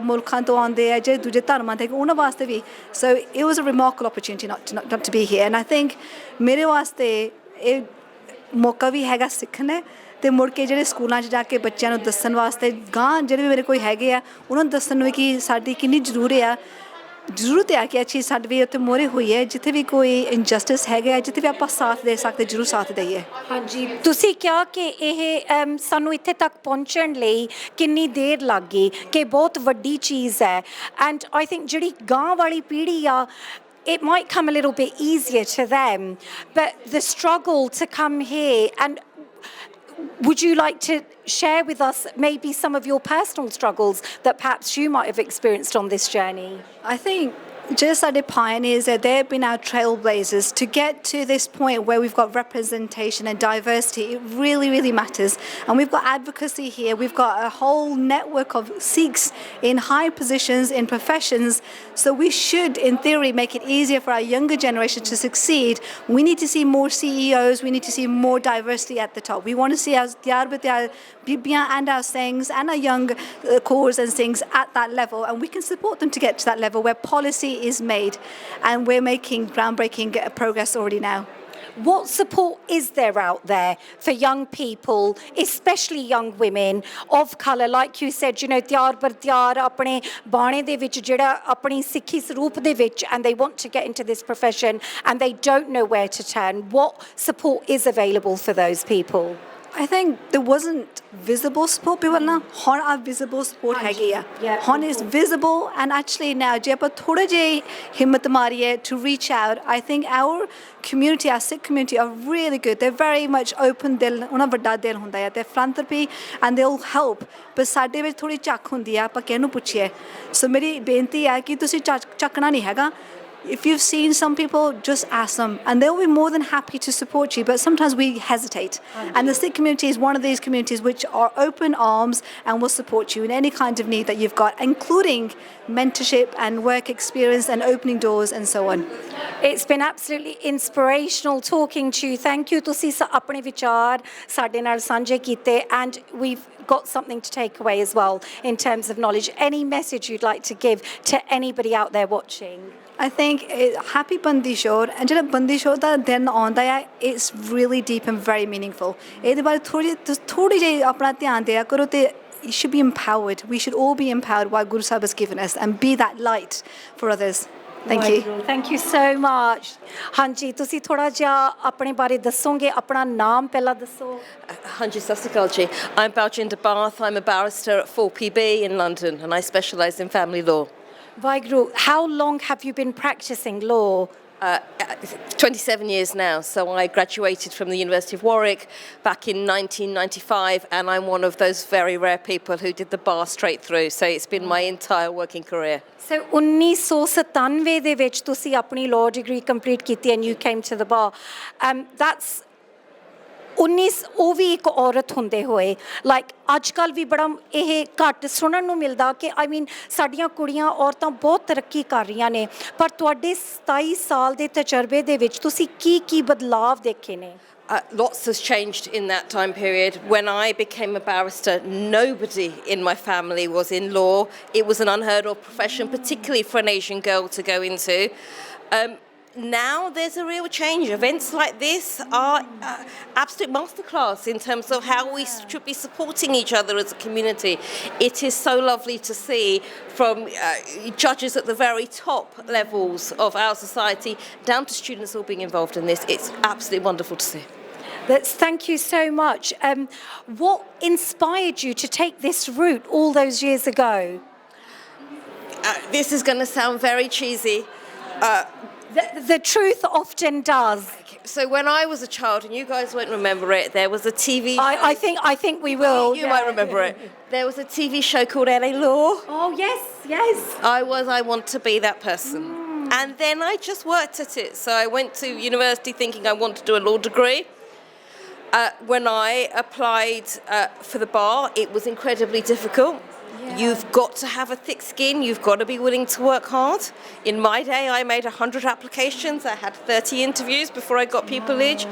Speaker 12: ਮੁਲਕਾਂ ਤੋਂ ਆਉਂਦੇ ਆ ਜਿਹੜੇ ਦੂਜੇ ਧਰਮਾਂ ਦੇ ਉਹਨਾਂ ਵਾਸਤੇ ਵੀ so it was a remarkable opportunity not to be here and I think ਮੇਰੇ ਵਾਸਤੇ ਇਹ ਮੌਕਾ ਵੀ ਹੈਗਾ ਸਿੱਖਣ ਤੇ ਮੁੜ ਕੇ ਜਿਹੜੇ ਸਕੂਲਾਂ 'ਚ ਜਾ ਕੇ ਬੱਚਿਆਂ ਨੂੰ ਦੱਸਣ ਵਾਸਤੇ ਗਾਂ ਜਿਹੜੇ ਵੀ ਮੇਰੇ ਕੋਈ ਹੈਗੇ ਆ ਉਹਨਾਂ ਨੂੰ ਦੱਸਣ ਨੂੰ ਕਿ ਸਾਡੀ ਕਿੰਨੀ ਜ਼ਰੂਰਤ ਹੈ ਕਿ ਅੱਛੀ ਸਾਡੇ ਵੀ ਉੱਥੇ ਮੋਹਰੇ ਹੋਈ ਹੈ ਜਿੱਥੇ ਵੀ ਕੋਈ ਇਨਜਸਟਿਸ ਹੈਗਾ ਜਿੱਥੇ ਵੀ ਆਪਾਂ ਸਾਥ ਦੇ ਸਕਦੇ ਜ਼ਰੂਰ ਸਾਥ ਦਈਏ
Speaker 1: ਹਾਂਜੀ ਤੁਸੀਂ ਕਿਹਾ ਕਿ ਇਹ ਸਾਨੂੰ ਇੱਥੇ ਤੱਕ ਪਹੁੰਚਣ ਲਈ ਕਿੰਨੀ ਦੇਰ ਲੱਗ ਗਈ ਕਿ ਬਹੁਤ ਵੱਡੀ ਚੀਜ਼ ਹੈ ਐਂਡ ਆਈ ਥਿੰਕ ਜਿਹੜੀ ਗਾਂ ਵਾਲੀ ਪੀੜ੍ਹੀ ਆ it might come a little bit easier to them, but the struggle to come here and would you like to share with us maybe some of your personal struggles that perhaps you might have experienced on this journey?
Speaker 12: I think just like the pioneers, they've been our trailblazers. To get to this point where we've got representation and diversity, it really, really matters. And we've got advocacy here. We've got a whole network of Sikhs in high positions, in professions. So we should, in theory, make it easier for our younger generation to succeed. We need to see more CEOs. We need to see more diversity at the top. We want to see our Diyar Bidiyar Bibiyan and our Singhs and our young Kaurs and Singhs at that level. And we can support them to get to that level where policy is made, and we're making groundbreaking progress already now.
Speaker 1: What support is there out there for young people, especially young women of colour? Like you said, you know, ਤਿਆਰ ਬਰ ਤਿਆਰ ਆਪਣੇ ਬਾਣੇ ਦੇ ਵਿੱਚ ਜਿਹੜਾ ਆਪਣੀ ਸਿੱਖੀ ਸਰੂਪ ਦੇ ਵਿੱਚ and they want to get into this profession and they don't know where to turn. What support is available for those people?
Speaker 12: I think there wasn't visible support before now. ਹੁਣ ਆ visible support ਹੈਗੀ ਆ ਹੁਣ is visible and actually now ਜੇ ਆਪਾਂ ਥੋੜਾ ਜਿਹਾ ਹਿੰਮਤ ਮਾਰੀਏ to reach out, I think our community, our Sikh community are really good. They're very much open ਦਿਲ ਉਹਨਾਂ ਵੱਡਾ ਦਿਲ ਹੁੰਦਾ ਹੈ ਤੇ philanthropy and they'll help. ਪਰ ਸਾਡੇ ਵਿੱਚ ਥੋੜੀ ਝੱਕ ਹੁੰਦੀ ਆ ਆਪਾਂ ਕਿਹਨੂੰ ਪੁੱਛੀਏ ਸੋ ਮੇਰੀ ਬੇਨਤੀ ਹੈ ਕਿ ਤੁਸੀਂ ਝੱਕਣਾ ਨਹੀਂ ਹੈਗਾ If you've seen some people, just ask them and they'll be more than happy to support you, but sometimes we hesitate. And the Sikh community is one of these communities which are open arms and will support you in any kind of need that you've got, including mentorship and work experience and opening doors and so on.
Speaker 1: It's been absolutely inspirational talking to you. Thank you. ਤੁਸੀਂ ਆਪਣੇ ਵਿਚਾਰ ਸਾਡੇ ਨਾਲ ਸਾਂਝੇ ਕੀਤੇ and we've got something to take away as well in terms of knowledge. Any message you'd like to give to anybody out there watching?
Speaker 12: I think happy Bandi Chhor and ਜਿਹੜਾ ਬੰਦੀ ਛੋੜ ਦਾ ਦਿਨ ਆਉਂਦਾ ਹੈ it's really deep and very meaningful. ਇਹਦੇ ਬਾਰੇ ਥੋੜੀ ਜਿਹੀ ਆਪਣਾ ਧਿਆਨ ਦਿਆ ਕਰੋ ਤੇ you should be empowered. We should all be empowered what Guru Sahib has given us and be that light for others. Thank you.
Speaker 1: Thank you so much. ਹਾਂਜੀ ਤੁਸੀਂ ਥੋੜਾ ਜਿਹਾ ਆਪਣੇ ਬਾਰੇ ਦੱਸੋਗੇ ਆਪਣਾ ਨਾਮ ਪਹਿਲਾਂ ਦੱਸੋ
Speaker 13: ਹਾਂਜੀ ਸਤਿ ਸ਼੍ਰੀ ਅਕਾਲ ਜੀ I'm Baljinder Bath. I'm a barrister at 4PB in London and I specialise in family law.
Speaker 1: Vaheguru, how long have you been practicing law?
Speaker 13: 27 years now. So I graduated from the University of Warwick back in 1995 and I'm one of those very rare people who did the bar straight through. So it's been my entire working career.
Speaker 1: So 1997 ਦੇ ਵਿੱਚ ਤੁਸੀਂ ਆਪਣੀ law degree complete ਕੀਤੀ and you came to the bar. That's 19 ਉਹ ਵੀ ਇੱਕ ਔਰਤ ਹੁੰਦੇ ਹੋਏ ਲਾਈਕ ਅੱਜ ਕੱਲ੍ਹ ਵੀ ਬੜਾ ਇਹ ਘੱਟ ਸੁਣਨ ਨੂੰ ਮਿਲਦਾ ਕਿ ਆਈ ਮੀਨ ਸਾਡੀਆਂ ਕੁੜੀਆਂ ਔਰਤਾਂ ਬਹੁਤ ਤਰੱਕੀ ਕਰ ਰਹੀਆਂ ਨੇ ਪਰ ਤੁਹਾਡੇ 27 ਸਾਲ ਦੇ ਤਜਰਬੇ ਦੇ ਵਿੱਚ ਤੁਸੀਂ ਕੀ ਬਦਲਾਵ ਦੇਖੇ ਨੇ
Speaker 13: Lots has changed in that time period. When I became a barrister, nobody in my family was in law. It was an unheard of profession, particularly for an Asian girl to go into. Now there's a real change. Events like this are absolute masterclass in terms of how we should be supporting each other as a community. It is so lovely to see from judges at the very top levels of our society down to students all being involved in this. It's absolutely wonderful to see.
Speaker 1: Thank you so much. What inspired you to take this route all those years ago?
Speaker 13: This is going to sound very cheesy.
Speaker 1: The truth often does.
Speaker 13: So when I was a child, and you guys won't remember it, there was a TV show.
Speaker 1: I think we will.
Speaker 13: You might remember it. There was a TV show called LA Law.
Speaker 1: Oh, yes.
Speaker 13: I want to be that person. And then I just worked at it. So I went to university thinking I want to do a law degree. When I applied for the bar, it was incredibly difficult. Yeah. You've got to have a thick skin. You've got to be willing to work hard. In my day, I made 100 applications. I had 30 interviews before I got pupillage.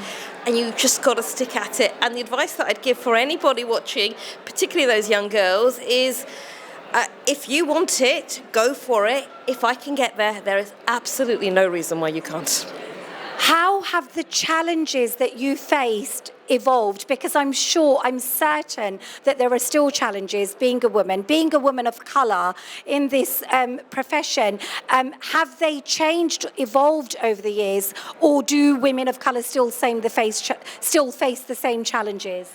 Speaker 13: And you just got to stick at it. And the advice that I'd give for anybody watching, particularly those young girls, is if you want it, go for it. If I can get there, there is absolutely no reason why you can't.
Speaker 1: How have the challenges that you faced evolved? Because I'm certain that there are still challenges being a woman of colour in this profession. Have they changed, evolved over the years, or do women of colour still face the same challenges?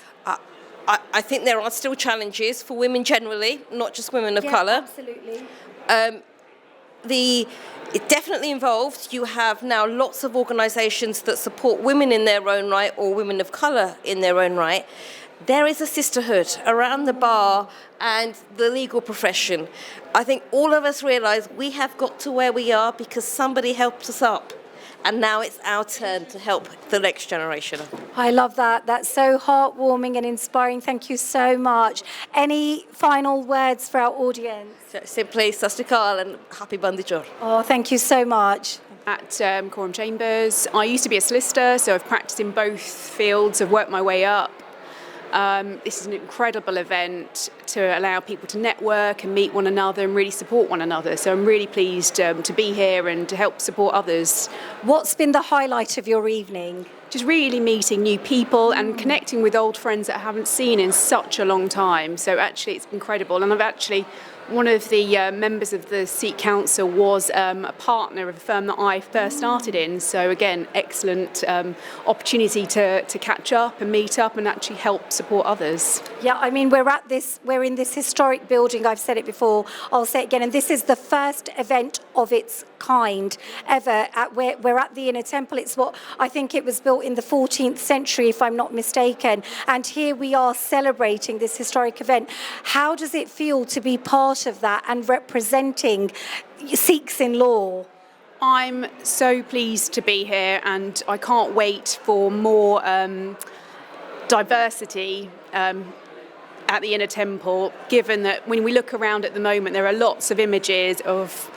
Speaker 13: I think there are still challenges for women generally, not just women of colour.
Speaker 1: Absolutely.
Speaker 13: It definitely involved. You have now lots of organisations that support women in their own right or women of colour in their own right. There is a sisterhood around the bar and the legal profession. I think all of us realise we have got to where we are because somebody helped us up. And now it's our turn to help the next generation.
Speaker 1: I love that. That's so heartwarming and inspiring. Thank you so much. Any final words for our audience?
Speaker 13: So simply, Sat Sri Akal and happy Bandi Chor.
Speaker 1: Oh, thank you so much.
Speaker 14: At Quorum Chambers, I used to be a solicitor, so I've practiced in both fields. I've worked my way up. This is an incredible event to allow people to network and meet one another and really support one another. So I'm really pleased to be here and to help support others.
Speaker 1: What's been the highlight of your evening?
Speaker 14: Just really meeting new people and connecting with old friends that I haven't seen in such a long time. So actually it's incredible. And one of the members of the Sikh Council was a partner of a firm that I first started in. So again, excellent opportunity to catch up and meet up and actually help support others.
Speaker 1: Yeah, I mean, we're in this historic building. I've said it before, I'll say it again. And this is the first event of its kind ever. We're at the Inner Temple. It's I think it was built in the 14th century, if I'm not mistaken. And here we are celebrating this historic event. How does it feel to be part of that and representing Sikhs in law?
Speaker 14: I'm so pleased to be here and I can't wait for more diversity at the Inner Temple, given that when we look around at the moment there are lots of images of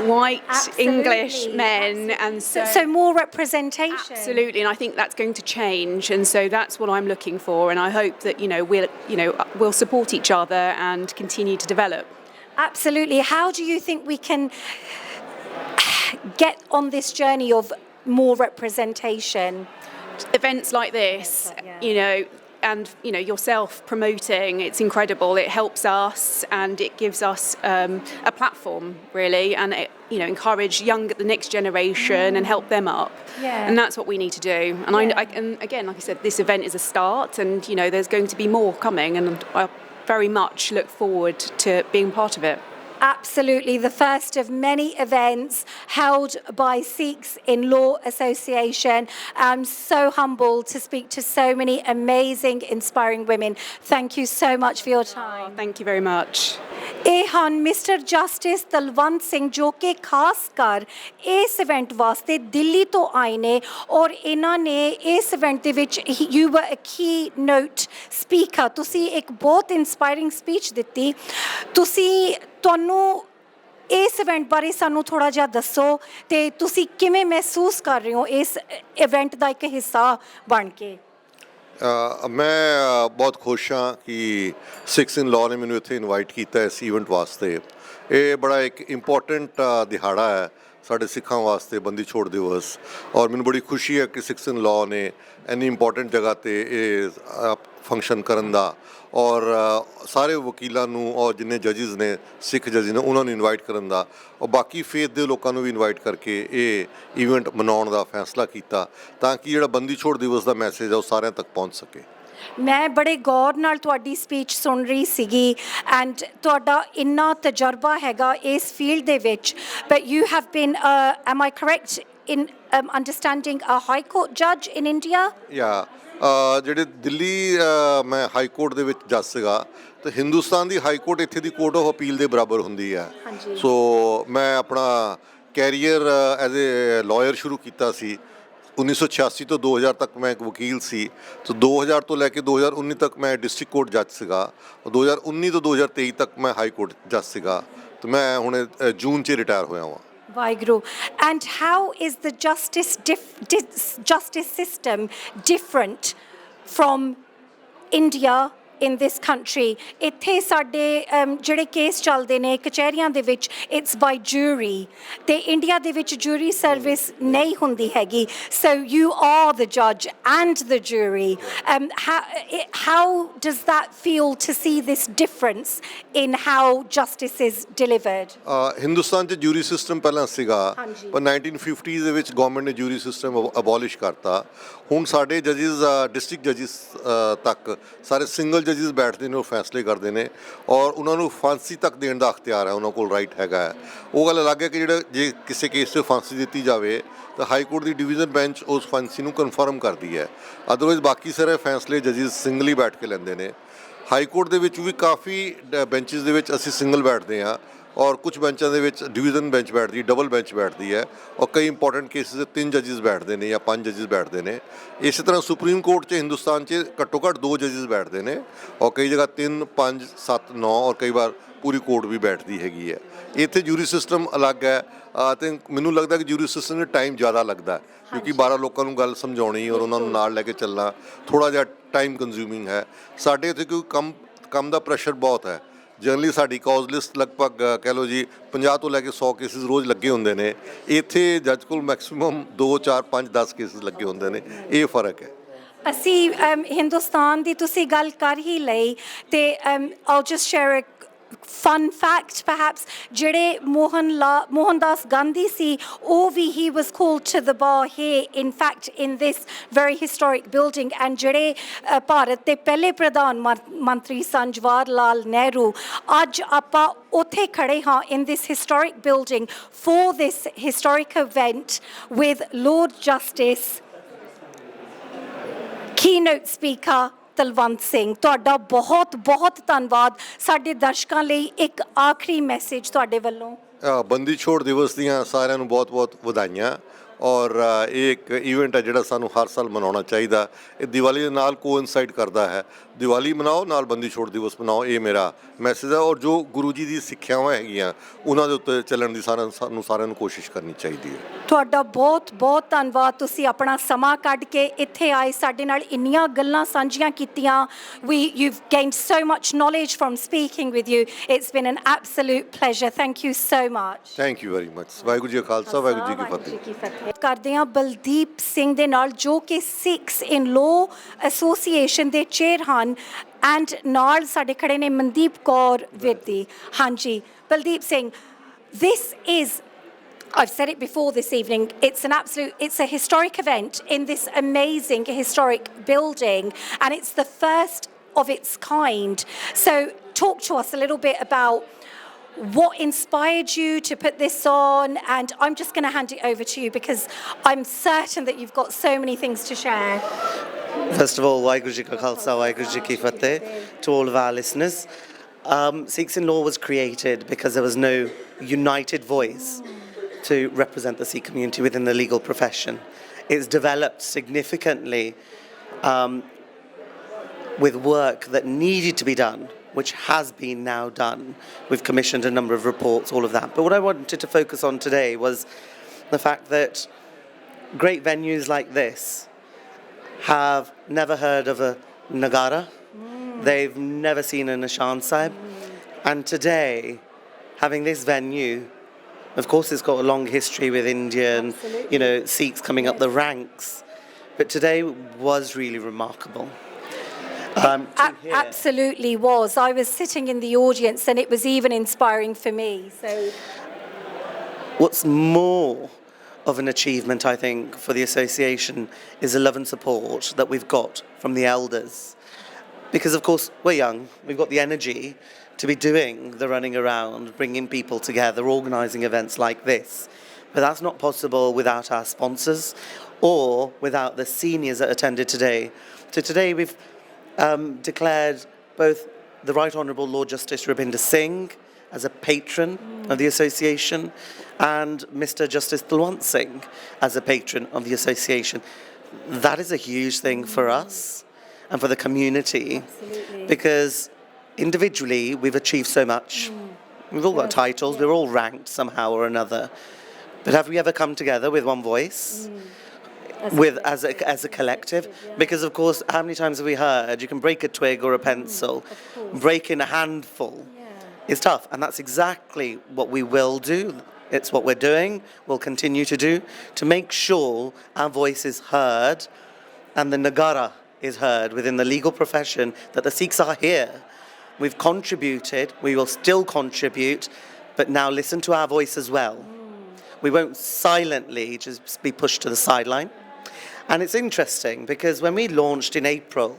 Speaker 14: white English men, and
Speaker 1: so more representation.
Speaker 14: Absolutely, and I think that's going to change, and so that's what I'm looking for, and I hope that we'll support each other and continue to develop.
Speaker 1: Absolutely. How do you think we can get on this journey of more representation?
Speaker 14: Events like this, and yourself promoting, it's incredible. It helps us and it gives us a platform, really, and it encourage the next generation and help them up.
Speaker 1: Yeah.
Speaker 14: And that's what we need to do. And and again, like I said, this event is a start, and there's going to be more coming, and I very much look forward to being part of it.
Speaker 1: Absolutely, the first of many events held by Sikhs in Law Association. I'm so humbled to speak to so many amazing, inspiring women. Thank you so much for your time.
Speaker 14: Thank you very much.
Speaker 1: ਇਹ ਹਨ mister justice ਤਲਵੰਤ Singh ਜੋ ਕਿ ਖਾਸ ਕਰ ਇਸ event ਵਾਸਤੇ ਦਿੱਲੀ ਤੋਂ ਆਏ ਨੇ ਔਰ ਇਹਨਾਂ ਨੇ ਇਸ ਇਵੈਂਟ ਦੇ ਵਿੱਚ you were a Ki note speaker ਤੁਸੀਂ ਇੱਕ ਬਹੁਤ ਇਨਸਪਾਇਰਿੰਗ ਸਪੀਚ ਦਿੱਤੀ ਤੁਹਾਨੂੰ ਇਸ ਇਵੈਂਟ ਬਾਰੇ ਸਾਨੂੰ ਥੋੜਾ ਜਿਹਾ ਦੱਸੋ ਤੇ ਤੁਸੀਂ ਕਿਵੇਂ ਮਹਿਸੂਸ ਕਰ ਰਹੇ ਹੋ ਇਸ ਇਵੈਂਟ ਦਾ ਇੱਕ ਹਿੱਸਾ ਬਣ ਕੇ
Speaker 3: ਮੈਂ ਬਹੁਤ ਖੁਸ਼ ਹਾਂ ਕਿ ਸਿਕਸ ਇਨ ਲਾਅ ਨੇ ਮੈਨੂੰ ਇੱਥੇ ਇਨਵਾਈਟ ਕੀਤਾ ਇਸ ਈਵੈਂਟ ਵਾਸਤੇ। ਇਹ ਬੜਾ ਇੱਕ ਇੰਪੋਰਟੈਂਟ ਦਿਹਾੜਾ ਹੈ ਸਾਡੇ ਸਿੱਖਾਂ ਵਾਸਤੇ, ਬੰਦੀ ਛੋੜ ਦਿਵਸ, ਔਰ ਮੈਨੂੰ ਬੜੀ ਖੁਸ਼ੀ ਹੈ ਕਿ ਸਿਕਸ ਇਨ ਲਾਅ ਨੇ ਇੰਨੀ ਇੰਪੋਰਟੈਂਟ ਜਗ੍ਹਾ 'ਤੇ ਇਹ ਫੰਕਸ਼ਨ ਕਰਨ ਦਾ, ਔਰ ਸਾਰੇ ਵਕੀਲਾਂ ਨੂੰ ਔਰ ਜਿੰਨੇ ਜੱਜਿਸ ਨੇ ਸਿੱਖ ਜੱਜਿਸ ਨੇ ਉਹਨਾਂ ਨੂੰ ਇਨਵਾਈਟ ਕਰਨ ਦਾ, ਔਰ ਬਾਕੀ ਫੇਥ ਦੇ ਲੋਕਾਂ ਨੂੰ ਵੀ ਇਨਵਾਈਟ ਕਰਕੇ ਇਹ ਈਵੈਂਟ ਮਨਾਉਣ ਦਾ ਫੈਸਲਾ ਕੀਤਾ ਤਾਂ ਕਿ ਜਿਹੜਾ ਬੰਦੀ ਛੋੜ ਦਿਵਸ ਦਾ ਮੈਸੇਜ ਹੈ ਉਹ ਸਾਰਿਆਂ ਤੱਕ ਪਹੁੰਚ ਸਕੇ।
Speaker 1: ਮੈਂ ਬੜੇ ਗੌਰ ਨਾਲ ਤੁਹਾਡੀ ਸਪੀਚ ਸੁਣ ਰਹੀ ਸੀਗੀ ਐਂਡ ਤੁਹਾਡਾ ਇੰਨਾ ਤਜਰਬਾ ਹੈਗਾ ਇਸ ਫੀਲਡ ਦੇ ਵਿੱਚ, but you have been M I correct in understanding a High Court judge in India?
Speaker 3: ਜਿਹੜੇ ਦਿੱਲੀ ਮੈਂ ਹਾਈ ਕੋਰਟ ਦੇ ਵਿੱਚ ਜੱਜ ਸੀਗਾ ਤੇ ਹਿੰਦੁਸਤਾਨ ਦੀ ਹਾਈ ਕੋਰਟ ਇੱਥੇ ਦੀ ਕੋਰਟ ਆਫ ਅਪੀਲ ਦੇ ਬਰਾਬਰ ਹੁੰਦੀ ਹੈ। ਸੋ ਮੈਂ ਆਪਣਾ ਕੈਰੀਅਰ ਐਜ਼ ਏ ਲਾਇਰ ਸ਼ੁਰੂ ਕੀਤਾ ਸੀ 1986 ਤੋਂ 2000 ਤੱਕ ਮੈਂ ਇੱਕ ਵਕੀਲ ਸੀ। ਸੋ 2000 ਤੋਂ ਲੈ ਕੇ 2019 ਤੱਕ ਮੈਂ ਡਿਸਟ੍ਰਿਕਟ ਕੋਰਟ ਜੱਜ ਸੀਗਾ। 2019 ਤੋਂ 2023 ਤੱਕ ਮੈਂ ਹਾਈ ਕੋਰਟ ਜੱਜ ਸੀਗਾ ਤੇ ਮੈਂ ਹੁਣ ਜੂਨ 'ਚ ਰਿਟਾਇਰ ਹੋਇਆ ਹਾਂ।
Speaker 1: Vaheguru. And how is the justice system different from India in this country? ਇੱਥੇ ਸਾਡੇ ਜਿਹੜੇ ਕੇਸ ਚੱਲਦੇ ਨੇ ਕਚਹਿਰੀਆਂ ਦੇ ਵਿੱਚ it's by jury ਤੇ ਇੰਡੀਆ ਦੇ ਵਿੱਚ jury service ਨਹੀਂ ਹੁੰਦੀ ਹੈਗੀ, so you are the judge and the jury. How does that feel to see this difference in how justice is delivered?
Speaker 3: Hindustan 'ਚ ਜੂਰੀ ਸਿਸਟਮ ਪਹਿਲਾਂ ਸੀਗਾ ਪਰ 1950s ਦੇ ਵਿੱਚ ਗਵਰਨਮੈਂਟ ਨੇ ਜੂਰੀ ਸਿਸਟਮ ਅਬੋਲਿਸ਼ ਕਰਤਾ। ਹੁਣ ਸਾਡੇ ਜੱਜਿਸ ਡਿਸਟ੍ਰਿਕਟ ਜੱਜਿਸ ਤੱਕ ਸਾਰੇ ਸਿੰਗਲ ਜੱਜਿਸ ਬੈਠਦੇ ਨੇ, ਉਹ ਫੈਸਲੇ ਕਰਦੇ ਨੇ ਔਰ ਉਹਨਾਂ ਨੂੰ ਫਾਂਸੀ ਤੱਕ ਦੇਣ ਦਾ ਅਖਤਿਆਰ ਹੈ, ਉਹਨਾਂ ਕੋਲ ਰਾਈਟ ਹੈਗਾ ਹੈ। ਉਹ ਗੱਲ ਅਲੱਗ ਹੈ ਕਿ ਜਿਹੜਾ ਜੇ ਕਿਸੇ ਕੇਸ 'ਤੇ ਫਾਂਸੀ ਦਿੱਤੀ ਜਾਵੇ ਤਾਂ ਹਾਈ ਕੋਰਟ ਦੀ ਡਿਵੀਜ਼ਨ ਬੈਂਚ ਉਸ ਫਾਂਸੀ ਨੂੰ ਕਨਫਰਮ ਕਰਦੀ ਹੈ, ਅਦਰਵਾਈਜ਼ ਬਾਕੀ ਸਾਰੇ ਫੈਸਲੇ ਜੱਜਿਸ ਸਿੰਗਲੀ ਬੈਠ ਕੇ ਲੈਂਦੇ ਨੇ। ਹਾਈ ਕੋਰਟ ਦੇ ਵਿੱਚ ਵੀ ਕਾਫੀ ਬੈਂਚਿਸ ਦੇ ਵਿੱਚ ਅਸੀਂ ਸਿੰਗਲ ਬੈਠਦੇ ਹਾਂ ਔਰ ਕੁਝ ਬੈਂਚਾਂ ਦੇ ਵਿੱਚ ਡਿਵੀਜ਼ਨ ਬੈਂਚ ਬੈਠਦੀ, ਡਬਲ ਬੈਂਚ ਬੈਠਦੀ ਹੈ ਔਰ ਕਈ ਇੰਪੋਰਟੈਂਟ ਕੇਸਿਸ 'ਤੇ 3 ਜੱਜਿਸ ਬੈਠਦੇ ਨੇ ਜਾਂ 5 ਜੱਜਿਸ ਬੈਠਦੇ ਨੇ। ਇਸੇ ਤਰ੍ਹਾਂ ਸੁਪਰੀਮ ਕੋਰਟ 'ਚ ਹਿੰਦੁਸਤਾਨ 'ਚ ਘੱਟੋ ਘੱਟ 2 ਜੱਜਿਸ ਬੈਠਦੇ ਨੇ ਔਰ ਕਈ ਜਗ੍ਹਾ 3, 5, 7, 9 ਔਰ ਕਈ ਵਾਰ ਪੂਰੀ ਕੋਰਟ ਵੀ ਬੈਠਦੀ ਹੈਗੀ ਹੈ। ਇੱਥੇ ਜੂਰੀ ਸਿਸਟਮ ਅਲੱਗ ਹੈ ਅਤੇ ਮੈਨੂੰ ਲੱਗਦਾ ਕਿ ਜੂਰੀ ਸਿਸਟਮ ਨੂੰ ਟਾਈਮ ਜ਼ਿਆਦਾ ਲੱਗਦਾ ਕਿਉਂਕਿ 12 ਲੋਕਾਂ ਨੂੰ ਗੱਲ ਸਮਝਾਉਣੀ ਔਰ ਉਹਨਾਂ ਨੂੰ ਨਾਲ ਲੈ ਕੇ ਚੱਲਣਾ ਥੋੜ੍ਹਾ ਜਿਹਾ ਟਾਈਮ ਕੰਜ਼ਿਊਮਿੰਗ ਹੈ। ਸਾਡੇ ਇੱਥੇ ਕਿਉਂਕਿ ਕੰਮ ਦਾ ਪ੍ਰੈਸ਼ਰ ਬਹੁਤ ਹੈ। ਜਨਰਲੀ ਸਾਡੀ ਕਾਜ਼ ਲਿਸਟ ਲਗਭਗ ਕਹਿ ਲਓ ਜੀ 50 ਤੋਂ ਲੈ ਕੇ 100 ਕੇਸਿਸ ਰੋਜ਼ ਲੱਗੇ ਹੁੰਦੇ ਨੇ। ਇੱਥੇ ਜੱਜ ਕੋਲ ਮੈਕਸਿਮਮ 2, 4, 5, 10 ਕੇਸਿਸ ਲੱਗੇ ਹੁੰਦੇ ਨੇ, ਇਹ ਫਰਕ ਹੈ।
Speaker 1: ਅਸੀਂ ਹਿੰਦੁਸਤਾਨ ਦੀ ਤੁਸੀਂ ਗੱਲ ਕਰ ਹੀ ਲਈ ਤੇ I'll just share a fun fact perhaps ਜਿਹੜੇ Mohandas Gandhi ਸੀ ਉਹ ਵੀ he was called to the bar here in fact in this very historic building and ਜਿਹੜੇ ਭਾਰਤ ਦੇ ਪਹਿਲੇ ਪ੍ਰਧਾਨ ਮੰਤਰੀ ਸਨ ਜਵਾਹਰ ਲਾਲ ਨਹਿਰੂ ਅੱਜ ਆਪਾਂ ਉੱਥੇ ਖੜੇ ਹਾਂ in this historic building for this historic event with Lord Justice keynote speaker ਤਲਵੰਤ Singh. ਤੁਹਾਡਾ ਬਹੁਤ ਬਹੁਤ ਧੰਨਵਾਦ। ਸਾਡੇ ਦਰਸ਼ਕਾਂ ਲਈ ਇੱਕ ਆਖਰੀ ਮੈਸੇਜ ਤੁਹਾਡੇ ਵੱਲੋਂ।
Speaker 3: ਬੰਦੀ ਛੋੜ ਦਿਵਸ ਦੀਆਂ ਸਾਰਿਆਂ ਨੂੰ ਬਹੁਤ ਬਹੁਤ ਵਧਾਈਆਂ ਔਰ ਇਹ ਇੱਕ ਇਵੈਂਟ ਹੈ ਜਿਹੜਾ ਸਾਨੂੰ ਹਰ ਸਾਲ ਮਨਾਉਣਾ ਚਾਹੀਦਾ। ਇਹ ਦੀਵਾਲੀ ਦੇ ਨਾਲ ਕੋਇਨਸਾਈਡ ਕਰਦਾ ਹੈ। ਦੀਵਾਲੀ ਮਨਾਓ ਨਾਲ ਬੰਦੀ ਛੋੜ ਦਿਵਸ ਮਨਾਓ, ਇਹ ਮੇਰਾ ਮੈਸੇਜ ਹੈ ਔਰ ਜੋ ਗੁਰੂ ਜੀ ਦੀ ਸਿੱਖਿਆਵਾਂ ਹੈਗੀਆਂ ਉਹਨਾਂ ਦੇ ਉੱਤੇ ਚੱਲਣ ਦੀ ਸਾਨੂੰ ਸਾਰਿਆਂ ਨੂੰ ਕੋਸ਼ਿਸ਼ ਕਰਨੀ ਚਾਹੀਦੀ ਹੈ।
Speaker 1: ਤੁਹਾਡਾ ਬਹੁਤ ਬਹੁਤ ਧੰਨਵਾਦ। ਤੁਸੀਂ ਆਪਣਾ ਸਮਾਂ ਕੱਢ ਕੇ ਇੱਥੇ ਆਏ, ਸਾਡੇ ਨਾਲ ਇੰਨੀਆਂ ਗੱਲਾਂ ਸਾਂਝੀਆਂ ਕੀਤੀਆਂ। You've gained so much knowledge from speaking with you. It's been an absolute pleasure. Thank you so much.
Speaker 3: Thank you very much. Waheguru ji ਕਾ ਖਾਲਸਾ, ਵਾਹਿਗੁਰੂ ਜੀ ਕੀ ਫਤਿਹ।
Speaker 1: ਕਰਦੇ ਹਾਂ ਬਲਦੀਪ ਸਿੰਘ ਦੇ ਨਾਲ ਜੋ ਕਿ ਸਿੱਖਸ ਇਨ ਲੋ ਐਸੋਸੀਏਸ਼ਨ ਦੇ ਚੇਅਰ ਹਨ ਐਂਡ ਨਾਲ ਸਾਡੇ ਖੜੇ ਨੇ ਮਨਦੀਪ ਕੌਰ ਵਿਰਦੀ। ਹਾਂਜੀ Baldeep Singh, this is I've said it before this evening, it's a historic event in this amazing historic building and it's the first of its kind. So talk to us a little bit about what inspired you to put this on, and I'm just going to hand it over to you because I'm certain that you've got so many things to share.
Speaker 2: First of all, Waheguru Ji Ka Khalsa, Waheguru Ji Ki Fateh to all of our listeners. Sikhs in Law was created because there was no united voice to represent the Sikh community within the legal profession. It's developed significantly with work that needed to be done, which has been now done. We've commissioned a number of reports, all of that. But what I wanted to focus on today was the fact that great venues like this have never heard of a Nagara. They've never seen a Nishan Sahib. And today, having this venue, of course it's got a long history with India and Sikhs coming up the ranks, but today was really remarkable.
Speaker 1: Absolutely was. I was sitting in the audience and it was even inspiring for me. So
Speaker 2: what's more of an achievement, I think, for the association is the love and support that we've got from the elders. Because, of course, we're young, we've got the energy to be doing the running around, bringing people together, organising events like this. But that's not possible without our sponsors or without the seniors that attended today. So today we've declared both the Right Honourable Lord Justice Rubinder Singh as a patron of the association and Mr. Justice Dalwant Singh as a patron of the association. That is a huge thing for us and for the community.
Speaker 1: Absolutely.
Speaker 2: Because individually we've achieved so much. We've all got titles, we're all ranked somehow or another. But have we ever come together with one voice? As a collective? Because of course, how many times have we heard you can break a twig or a pencil, breaking a handful is tough, and that's exactly what we will do. It's what we're doing, we'll continue to do, to make sure our voice is heard and the Nagara is heard within the legal profession, that the Sikhs are here. We've contributed, we will still contribute, but now listen to our voice as well. We won't silently just be pushed to the sideline. And it's interesting because when we launched in April,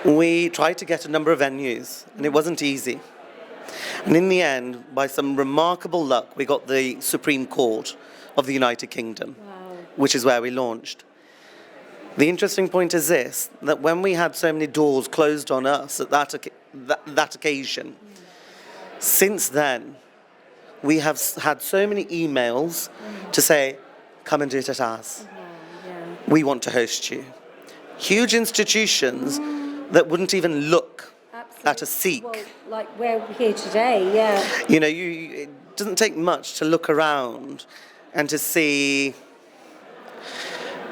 Speaker 2: we tried to get a number of venues, and it wasn't easy. And in the end, by some remarkable luck, we got the Supreme Court of the United Kingdom, which is where we launched. The interesting point is this, that when we had so many doors closed on us at that occasion, since then, we have had so many emails to say, come and do it at ours. We want to host you. Huge institutions that wouldn't even look at a Sikh.
Speaker 1: Well, like where we're here today, yeah.
Speaker 2: You know, it doesn't take much to look around and to see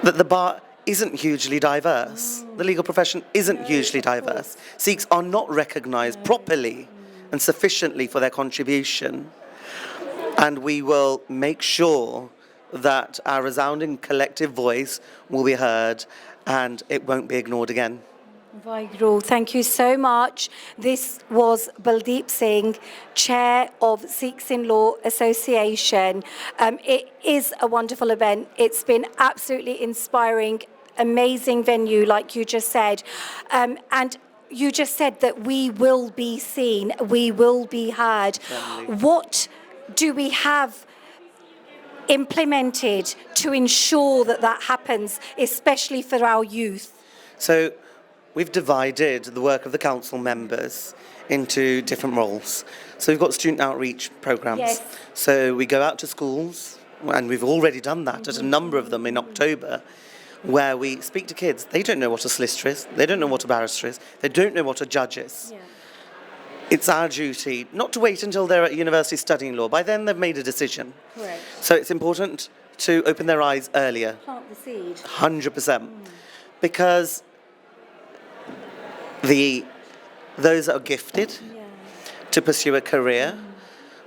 Speaker 2: that the bar isn't hugely diverse. The legal profession isn't hugely diverse. Sikhs are not recognised properly and sufficiently for their contribution. And we will make sure that our resounding collective voice will be heard and it won't be ignored again.
Speaker 1: Vaheguru, thank you so much. This was Baldeep Singh, Chair of Sikhs in Law Association. It is a wonderful event. It's been absolutely inspiring, amazing venue, like you just said. And you just said that we will be seen, we will be heard. What do we have implemented to ensure that that happens, especially for our youth?
Speaker 2: So we've divided the work of the council members into different roles. So we've got student outreach programs.
Speaker 1: Yes.
Speaker 2: So we go out to schools, and we've already done that at a number of them in October, where we speak to kids. They don't know what a solicitor is, they don't know what a barrister is, they don't know what a judge is.
Speaker 1: Yeah.
Speaker 2: It's our duty not to wait until they're at university studying law. By then they've made a decision.
Speaker 1: Correct.
Speaker 2: So it's important to open their eyes earlier.
Speaker 1: Plant the seed.
Speaker 2: 100%. Because those that are gifted to pursue a career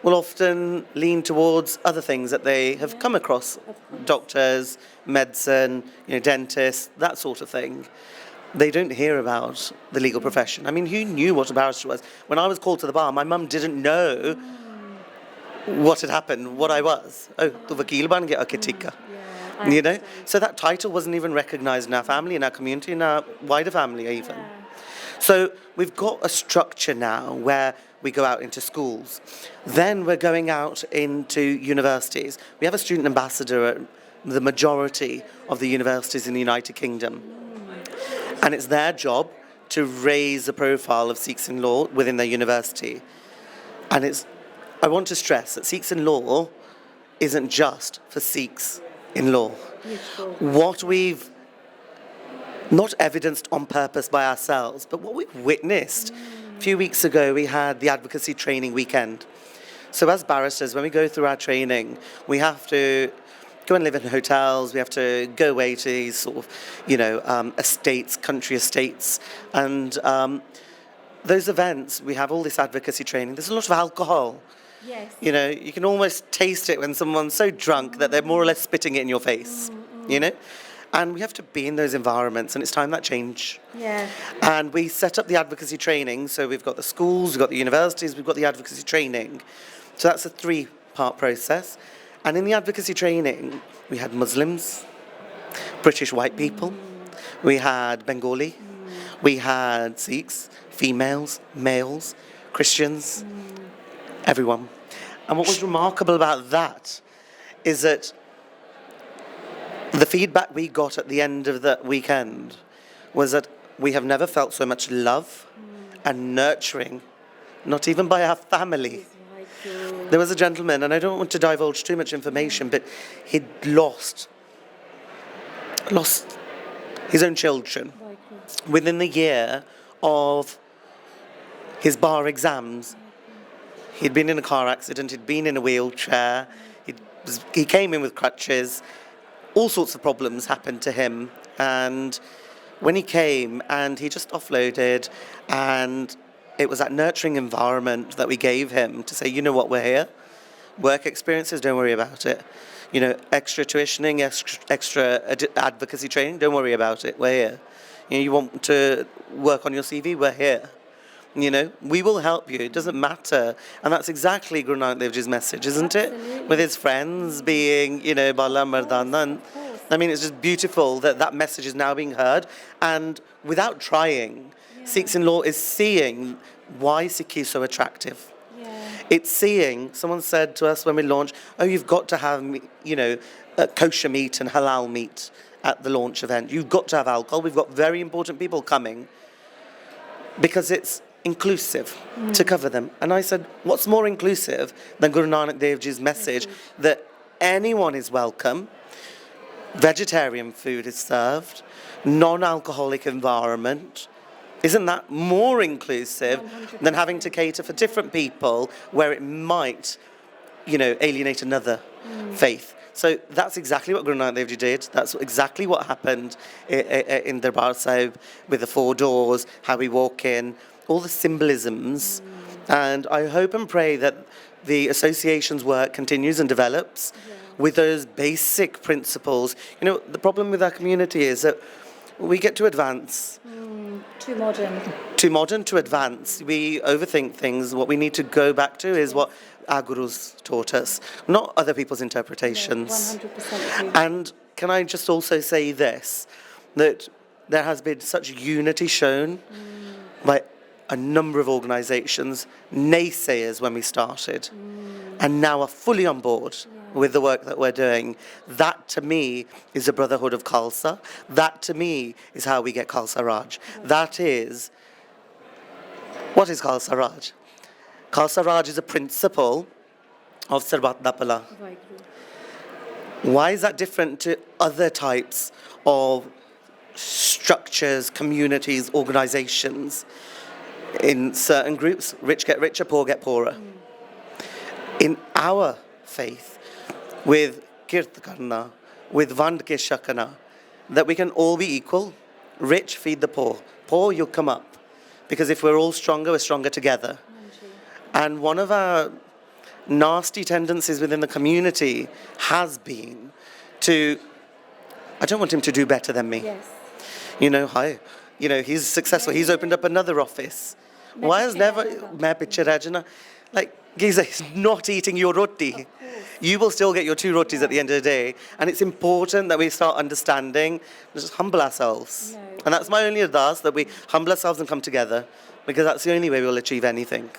Speaker 2: will often lean towards other things that they have come across. Doctors, medicine, dentists, that sort of thing. They don't hear about the legal profession. I mean, who knew what a barrister was? When I was called to the bar, my mum didn't know what had happened, what I was. Oh, tu vakeel ban gaya, okay, theek hai. You know? So that title wasn't even recognised in our family, in our community, in our wider family even. So we've got a structure now where we go out into schools. Then we're going out into universities. We have a student ambassador at the majority of the universities in the United Kingdom. And it's their job to raise the profile of Sikhs in law within their university. And I want to stress that Sikhs in law isn't just for Sikhs in law. What we've not evidenced on purpose by ourselves, but what we've witnessed. A few weeks ago, we had the advocacy training weekend. So as barristers, when we go through our training, we have to go and live in hotels, we have to go away to these sort of, estates, country estates. And those events, we have all this advocacy training. There's a lot of alcohol.
Speaker 1: Yes.
Speaker 2: You can almost taste it when someone's so drunk that they're more or less spitting it in your face, And we have to be in those environments, and it's time that change.
Speaker 1: Yeah.
Speaker 2: And we set up the advocacy training, so we've got the schools, we've got the universities, we've got the advocacy training. So that's a 3-part process. And in the advocacy training, we had Muslims, British white people, we had Bengali, we had Sikhs, females, males, Christians, everyone. And what was remarkable about that is that the feedback we got at the end of the weekend was that we have never felt so much love and nurturing, not even by our family. There was a gentleman, and I don't want to divulge too much information, but he'd lost his own children within the year of his bar exams. He'd been in a car accident, he'd been in a wheelchair, he came in with crutches, all sorts of problems happened to him. And when he came and he just offloaded, and it was that nurturing environment that we gave him to say, you know what, we're here. Work experiences, don't worry about it. You know, extra tuitioning, extra advocacy training, don't worry about it, we're here. You know, you want to work on your CV, we're here. You know, we will help you, it doesn't matter. And that's exactly Guru Nanak Dev Ji's message, isn't it? With his friends being, you know, Bala Mardana. I mean, it's just beautiful that that message is now being heard. And without trying, Sikhs in law is seeing why Sikhi is so attractive. It's seeing, someone said to us when we launched, oh, you've got to have, you know, kosher meat and halal meat at the launch event. You've got to have alcohol. We've got very important people coming because it's inclusive to cover them. And I said, what's more inclusive than Guru Nanak Dev Ji's message that anyone is welcome, vegetarian food is served, non-alcoholic environment. Isn't that more inclusive 100%. Than having to cater for different people where it might, you know, alienate another faith? So that's exactly what Guru Nanak Dev Ji did. That's exactly what happened in Darbar Sahib with the 4 doors, how we walk in, all the symbolisms. And I hope and pray that the association's work continues and develops with those basic principles. You know, the problem with our community is that we get to advance.
Speaker 1: Too modern.
Speaker 2: Too modern to advance. We overthink things. What we need to go back to is what our gurus taught us, not other people's interpretations.
Speaker 1: 100%
Speaker 2: And can I just also say this, that there has been such unity shown by a number of organisations, naysayers when we started, and now are fully on board with the work that we're doing. That to me is the brotherhood of Khalsa. That to me is how we get Khalsa Raj. That is, what is Khalsa Raj? Khalsa Raj is a principle of Sarbat Da Bhala. Why is that different to other types of structures, communities, organisations? In certain groups, rich get richer, poor get poorer. In our faith, with Kirt Karna, with Vand Ke Shakana, that we can all be equal. Rich, feed the poor. Poor, you'll come up. Because if we're all stronger, we're stronger together. And one of our nasty tendencies within the community has been to, I don't want him to do better than me. You know, you know, he's successful. He's opened up another office. Why has never, like, he's not eating your roti. You will still get your 2 rotis at the end of the day. And it's important that we start understanding, just humble ourselves. And that's my only advice, that we humble ourselves and come together, because that's the only way we'll achieve anything.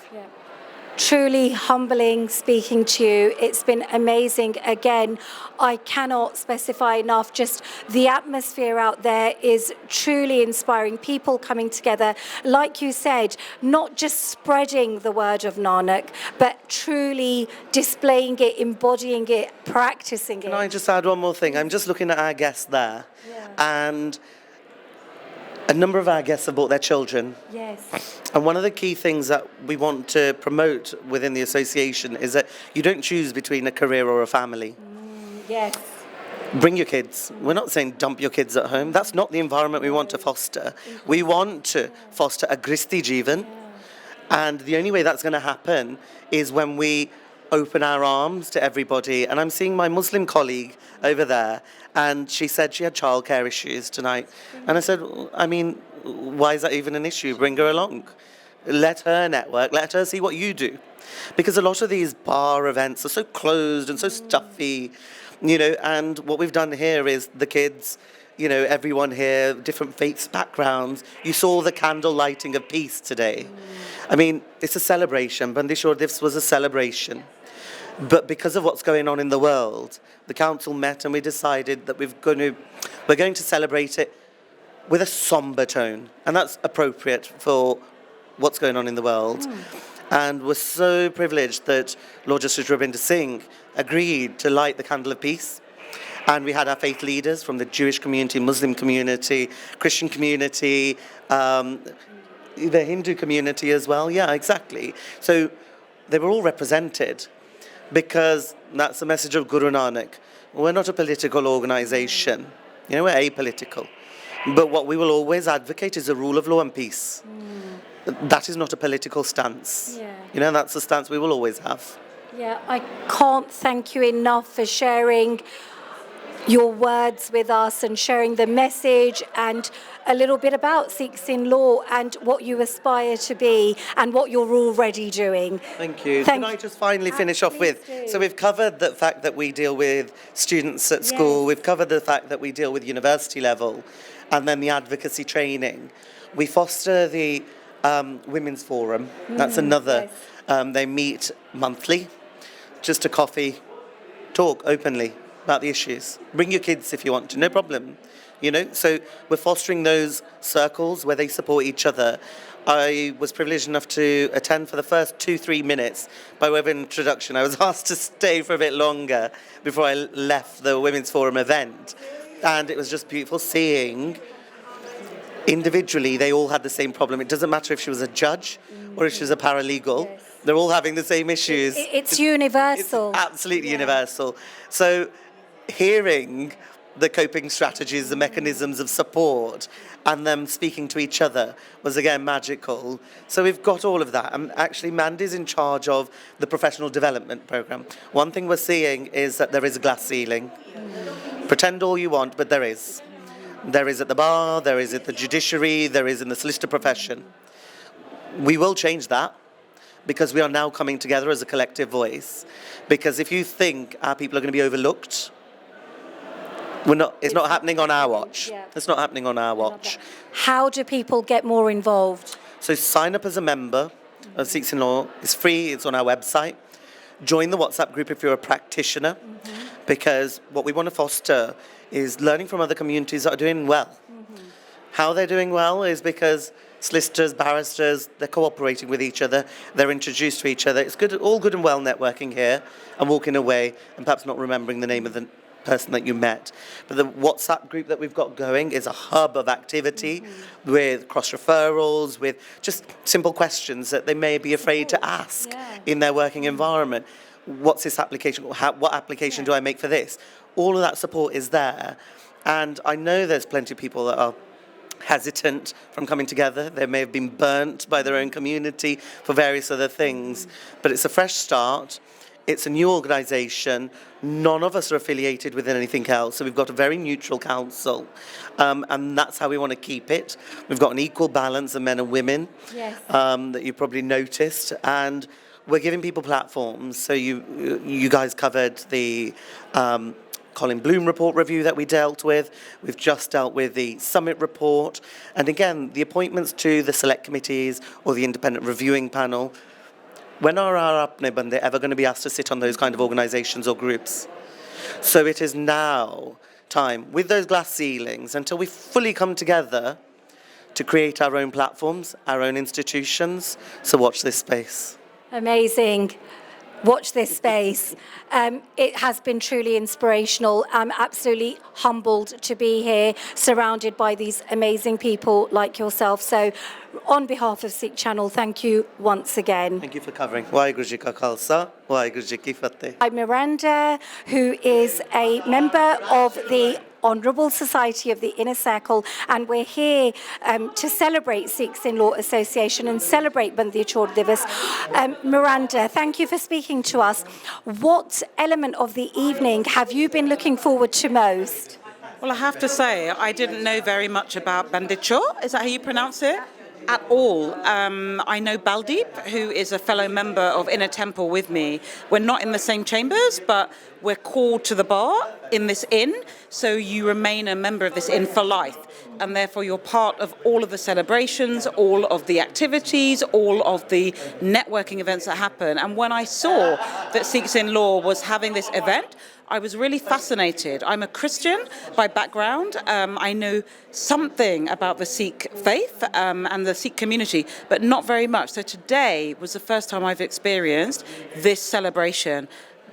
Speaker 1: Truly humbling speaking to you. It's been amazing. Again, I cannot specify enough. Just the atmosphere out there is truly inspiring. People coming together, like you said, not just spreading the word of Nanak, but truly displaying it, embodying it, practicing it.
Speaker 2: Can I just add one more thing? I'm just looking at our guests there. And a number of our guests have brought their children.
Speaker 1: Yes.
Speaker 2: And one of the key things that we want to promote within the association is that you don't choose between a career or a family.
Speaker 1: Yes.
Speaker 2: Bring your kids. We're not saying dump your kids at home. That's not the environment we want to foster. We want to foster a Gristi Jeevan. And the only way that's going to happen is when we open our arms to everybody. And I'm seeing my Muslim colleague over there, and she said she had childcare issues tonight. And I said, I mean, why is that even an issue? Bring her along. Let her network, let her see what you do. Because a lot of these bar events are so closed and so stuffy, you know, and what we've done here is the kids, you know, everyone here, different faiths, backgrounds. You saw the candle lighting of peace today. I mean, it's a celebration. Bandi Chhor Divas was a celebration. But because of what's going on in the world, the council met and we decided that we're going to celebrate it with a somber tone, and that's appropriate for what's going on in the world. And we're so privileged that Lord Justice Rabinder Singh agreed to light the candle of peace. And we had our faith leaders from the Jewish community, Muslim community, Christian community, the Hindu community as well. Yeah, exactly. So they were all represented because that's the message of Guru Nanak. We're not a political organisation. We're apolitical. But what we will always advocate is the rule of law and peace. That is not a political stance. That's the stance we will always have.
Speaker 1: Yeah, I can't thank you enough for sharing your words with us and sharing the message and a little bit about Sikhs in law and what you aspire to be and what you're already doing.
Speaker 2: Thank you. Can I just finally finish off with, so we've covered the fact that we deal with students at school, we've covered the fact that we deal with university level, and then the advocacy training. We foster the Women's Forum. That's another. They meet monthly, just a coffee, talk openly about the issues. Bring your kids if you want to, no problem. So we're fostering those circles where they support each other. I was privileged enough to attend for the first 2-3 minutes by way of introduction. I was asked to stay for a bit longer before I left the Women's Forum event. And it was just beautiful seeing individually they all had the same problem. It doesn't matter if she was a judge or if she was a paralegal. They're all having the same issues.
Speaker 1: It's universal.
Speaker 2: It's absolutely universal. So hearing the coping strategies, the mechanisms of support, and them speaking to each other was again magical. So we've got all of that. And actually Mandy's in charge of the professional development program. One thing we're seeing is that there is a glass ceiling. Pretend all you want, but there is. There is at the bar, there is at the judiciary, there is in the solicitor profession. We will change that because we are now coming together as a collective voice. Because if you think our people are going to be overlooked, it's not happening on our watch. It's not happening on our watch.
Speaker 1: How do people get more involved?
Speaker 2: So sign up as a member of Sikhs in Law. It's free, it's on our website. Join the WhatsApp group if you're a practitioner, because what we want to foster is learning from other communities that are doing well. How they're doing well is because solicitors, barristers, they're cooperating with each other, they're introduced to each other. It's good, all good and well networking here and walking away and perhaps not remembering the name of the person that you met. But the WhatsApp group that we've got going is a hub of activity with cross-referrals, with just simple questions that they may be afraid to ask in their working environment. What's this application? What application do I make for this? All of that support is there. And I know there's plenty of people that are hesitant from coming together. They may have been burnt by their own community for various other things. But it's a fresh start. It's a new organisation. None of us are affiliated with anything else. So we've got a very neutral council. And that's how we want to keep it. We've got an equal balance of men and women that you probably noticed. And we're giving people platforms. So you guys covered the Colin Bloom report review that we dealt with. We've just dealt with the summit report. And again, the appointments to the select committees or the independent reviewing panel. When are our Apne Bande ever going to be asked to sit on those kind of organisations or groups? So it is now time, with those glass ceilings, until we fully come together to create our own platforms, our own institutions. So watch this space.
Speaker 1: Amazing. Watch this space. It has been truly inspirational. I'm absolutely humbled to be here, surrounded by these amazing people like yourself. So, on behalf of Sikh Channel, thank you once again.
Speaker 2: Thank you for covering. Waheguru Ji Ka Khalsa, Waheguru Ji Ki Fateh.
Speaker 1: I'm Miranda, who is a member of the Honourable Society of the Inner Circle, and we're here to celebrate Sikhs in Law Association and celebrate Bandi Chhod Divas. Miranda, thank you for speaking to us. What element of the evening have you been looking forward to most?
Speaker 15: Well, I have to say, I didn't know very much about Bandi Chhod. Is that how you pronounce it? At all. I know Baldeep, who is a fellow member of Inner Temple with me. We're not in the same chambers, but we're called to the bar in this inn, so you remain a member of this inn for life. And therefore you're part of all of the celebrations, all of the activities, all of the networking events that happen. And when I saw that Sikhs in Law was having this event, I was really fascinated. I'm a Christian by background. I know something about the Sikh faith and the Sikh community, but not very much. So today was the first time I've experienced this celebration.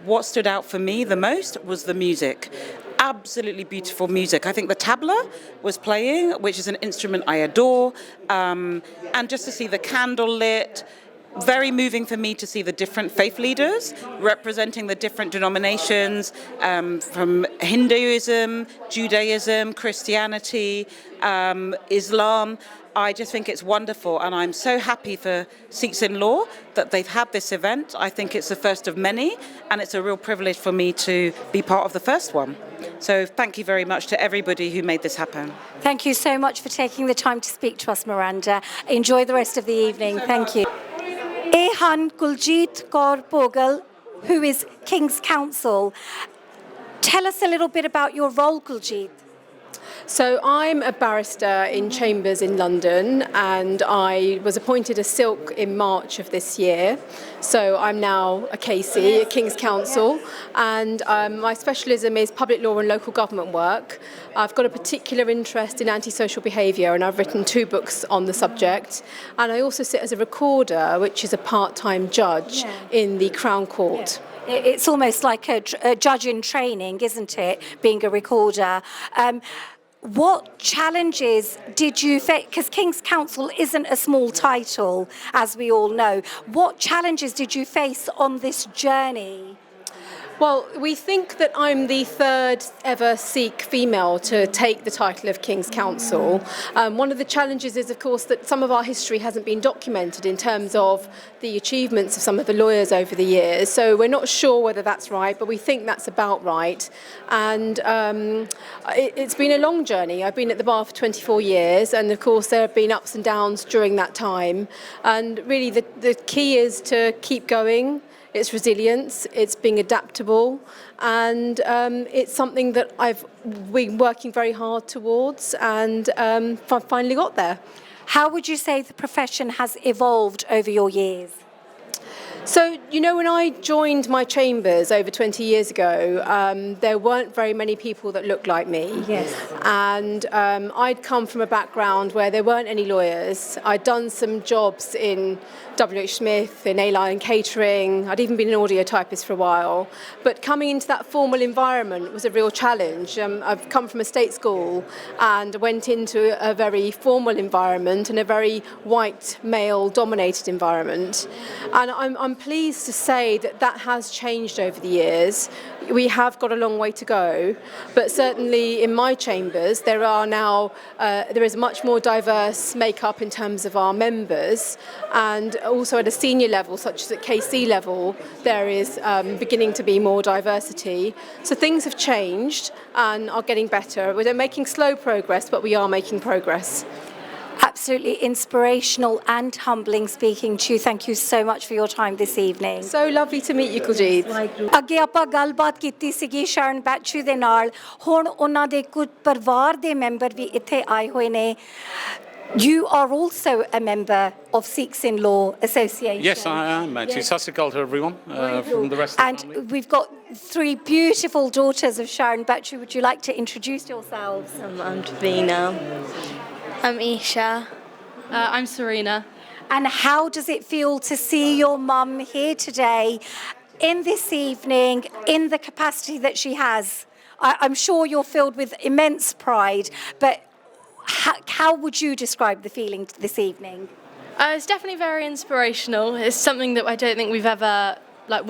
Speaker 15: What stood out for me the most was the music. Absolutely beautiful music. I think the tabla was playing, which is an instrument I adore, and just to see the candle lit. Very moving for me to see the different faith leaders representing the different denominations from Hinduism, Judaism, Christianity, Islam. I just think it's wonderful, and I'm so happy for Sikhs in Law that they've had this event. I think it's the first of many, and it's a real privilege for me to be part of the first one. So thank you very much to everybody who made this happen.
Speaker 1: Thank you so much for taking the time to speak to us, Miranda. Enjoy the rest of the evening. Thank you. Ehan Kuljit Kaur Pogal, who is King's Counsel. Tell us a little bit about your role, Kuljit.
Speaker 14: So I'm a barrister in Chambers in London, and I was appointed a Silk in March of this year. So I'm now a KC, a King's Counsel, and my specialism is public law and local government work. I've got a particular interest in antisocial behaviour, and I've written 2 books on the subject. And I also sit as a recorder, which is a part-time judge in the Crown Court.
Speaker 1: It's almost like a judge in training, isn't it, being a recorder? What challenges did you face? Because King's Counsel isn't a small title, as we all know. What challenges did you face on this journey?
Speaker 14: Well, we think that I'm the 3rd ever Sikh female to take the title of King's Counsel. One of the challenges is, of course, that some of our history hasn't been documented in terms of the achievements of some of the lawyers over the years. So we're not sure whether that's right, but we think that's about right. And it's been a long journey. I've been at the bar for 24 years, and of course there have been ups and downs during that time. And really the key is to keep going. It's resilience, it's being adaptable, and it's something that I've been working very hard towards, and finally got there.
Speaker 1: How would you say the profession has evolved over your years?
Speaker 14: So, you know, when I joined my chambers over 20 years ago, there weren't very many people that looked like me.
Speaker 1: Yes.
Speaker 14: And I'd come from a background where there weren't any lawyers. I'd done some jobs in WH Smith, in A-Line Catering. I'd even been an audio typist for a while. But coming into that formal environment was a real challenge. I've come from a state school and went into a very formal environment and a very white, male-dominated environment. And I'm pleased to say that that has changed over the years. We have got a long way to go, but certainly in my chambers there are now there is a much more diverse makeup in terms of our members, and also at a senior level, such as at KC level, there is beginning to be more diversity. So things have changed and are getting better. We're making slow progress, but we are making progress.
Speaker 1: Absolutely inspirational and humbling speaking to you. Thank you so much for your time this evening.
Speaker 14: So lovely to meet you, Kuljit.
Speaker 1: ਅੱਗੇ ਆਪਾਂ ਗੱਲਬਾਤ ਕੀਤੀ ਸੀਗੀ ਸ਼ਰਨ ਬੈਚੂ ਦੇ ਨਾਲ ਹੁਣ ਉਹਨਾਂ ਦੇ ਕੁਝ ਪਰਿਵਾਰ ਦੇ ਮੈਂਬਰ ਵੀ ਇੱਥੇ ਆਏ ਹੋਏ ਨੇ You are also a member of Sikhs in Law Association.
Speaker 16: Yes, I am actually. Sat Sri Akal to everyone from the rest of the family.
Speaker 1: And we've got 3 beautiful daughters of Sharon Bachu. Would you like to introduce yourselves?
Speaker 17: I'm Davina. I'm Isha. I'm Serena.
Speaker 1: And how does it feel to see your mum here today in this evening in the capacity that she has? I'm sure you're filled with immense pride, but how would you describe the feeling this evening?
Speaker 17: It's definitely very inspirational. It's something that I don't think we've ever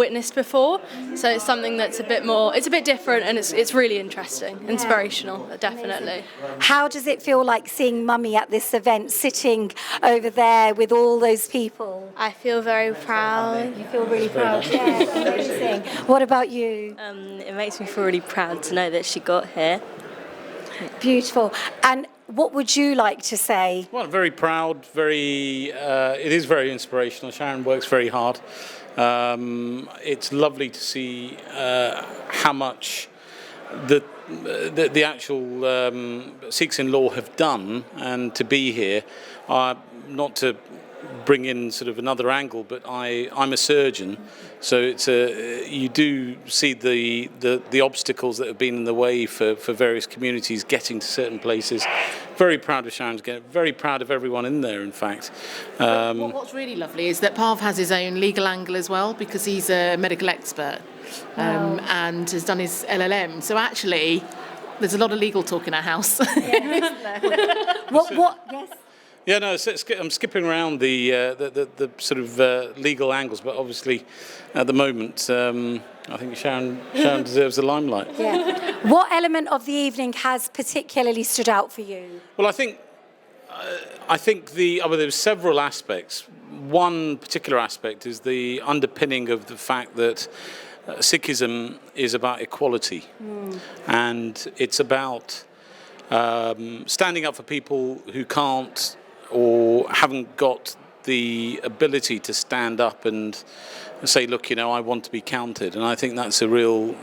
Speaker 17: witnessed before. So it's something that's it's a bit different, and it's really interesting, inspirational, definitely.
Speaker 1: How does it feel like seeing Mummy at this event, sitting over there with all those people?
Speaker 17: I feel very proud.
Speaker 1: You feel really proud? Yeah, amazing. What about you?
Speaker 17: It makes me feel really proud to know that she got here.
Speaker 1: Beautiful. And what would you like to say?
Speaker 16: Well, very proud, it is very inspirational. Sharon works very hard. It's lovely to see how much the actual Sikhs in Law have done, and to be here. Not to bring in sort of another angle, but I'm a surgeon, so you do see the obstacles that have been in the way for various communities getting to certain places. Very proud of Sharon's Gate, very proud of everyone in there, in fact.
Speaker 10: What's really lovely is that Parv has his own legal angle as well, because he's a medical expert and has done his LLM. So actually, there's a lot of legal talk in our house. Isn't there?
Speaker 1: Yes.
Speaker 16: Yeah, no, I'm skipping around the sort of legal angles, but obviously at the moment, I think Sharon deserves the limelight.
Speaker 1: Yeah. What element of the evening has particularly stood out for you?
Speaker 16: Well, I think there's several aspects. One particular aspect is the underpinning of the fact that Sikhism is about equality, and it's about standing up for people who can't or haven't got the ability to stand up and say, look, I want to be counted. And I think that's a real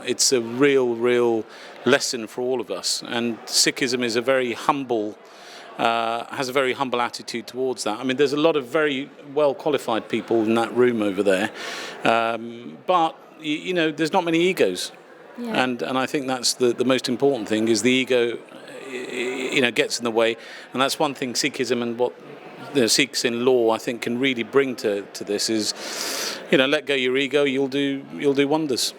Speaker 16: lesson for all of us. And Sikhism is has a very humble attitude towards that. I mean, there's a lot of very well qualified people in that room over there, but there's not many egos. Yeah. And I think that's the most important thing, is the ego gets in the way, and that's one thing Sikhism and what the Sikhs in law I think can really bring to this is, let go your ego, you'll do wonders.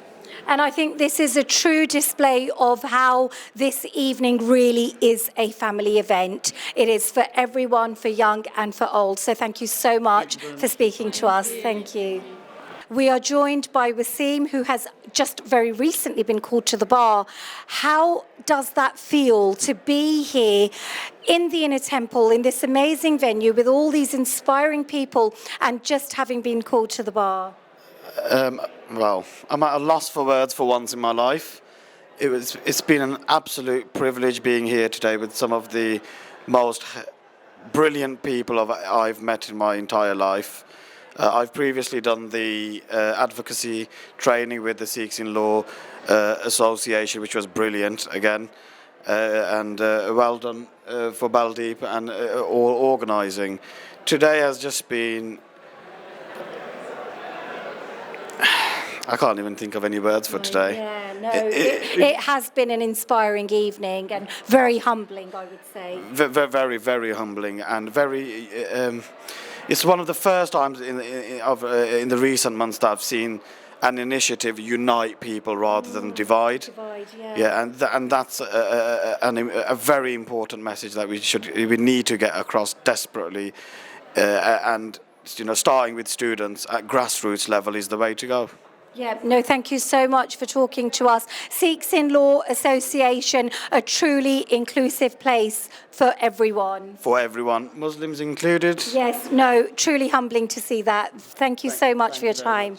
Speaker 1: And I think this is a true display of how this evening really is a family event. It is for everyone, for young and for old. So thank you so much for speaking to us. Thank you. We are joined by Wasim, who has just very recently been called to the bar. How does that feel to be here in the Inner Temple, in this amazing venue with all these inspiring people, and just having been called to the bar?
Speaker 18: Well, I'm at a loss for words for once in my life. It's been an absolute privilege being here today with some of the most brilliant people I've met in my entire life. I've previously done the advocacy training with the Sikhs in Law Association, which was brilliant again, and well done for Baldeep and all organising. Today has just been, I can't even think of any words for today.
Speaker 1: Yeah, no, it has been an inspiring evening and very humbling, I would say.
Speaker 18: Very, very humbling and very. It's one of the first times in the recent months that I've seen an initiative unite people rather than divide. Yeah, and that's a very important message that we need to get across desperately, and starting with students at grassroots level is the way to go.
Speaker 1: Yeah, no, thank you so much for talking to us. Sikhs in Law Association, a truly inclusive place for everyone.
Speaker 18: For everyone, Muslims included.
Speaker 1: Yes, no, truly humbling to see that. Thank you so much for your time.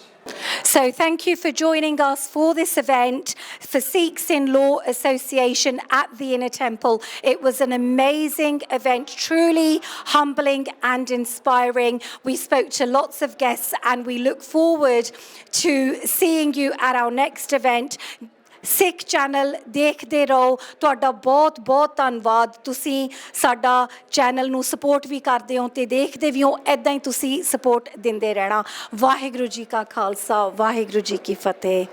Speaker 1: So thank you for joining us for this event for Sikhs in Law Association at the Inner Temple. It was an amazing event, truly humbling and inspiring. We spoke to lots of guests and we look forward to seeing you at our next event. Sikh channel ਦੇਖਦੇ ਰਹੋ ਤੁਹਾਡਾ ਬਹੁਤ ਬਹੁਤ ਧੰਨਵਾਦ ਤੁਸੀਂ ਸਾਡਾ channel ਨੂੰ support ਵੀ ਕਰਦੇ ਹੋ ਤੇ ਦੇਖਦੇ ਵੀ ਹੋ ਐਦਾਂ ਹੀ ਤੁਸੀਂ ਸਪੋਰਟ ਦਿੰਦੇ ਰਹਿਣਾ ਵਾਹਿਗੁਰੂ ਜੀ ਕਾ ਖਾਲਸਾ ਵਾਹਿਗੁਰੂ ਜੀ ਕੀ ਫਤਿਹ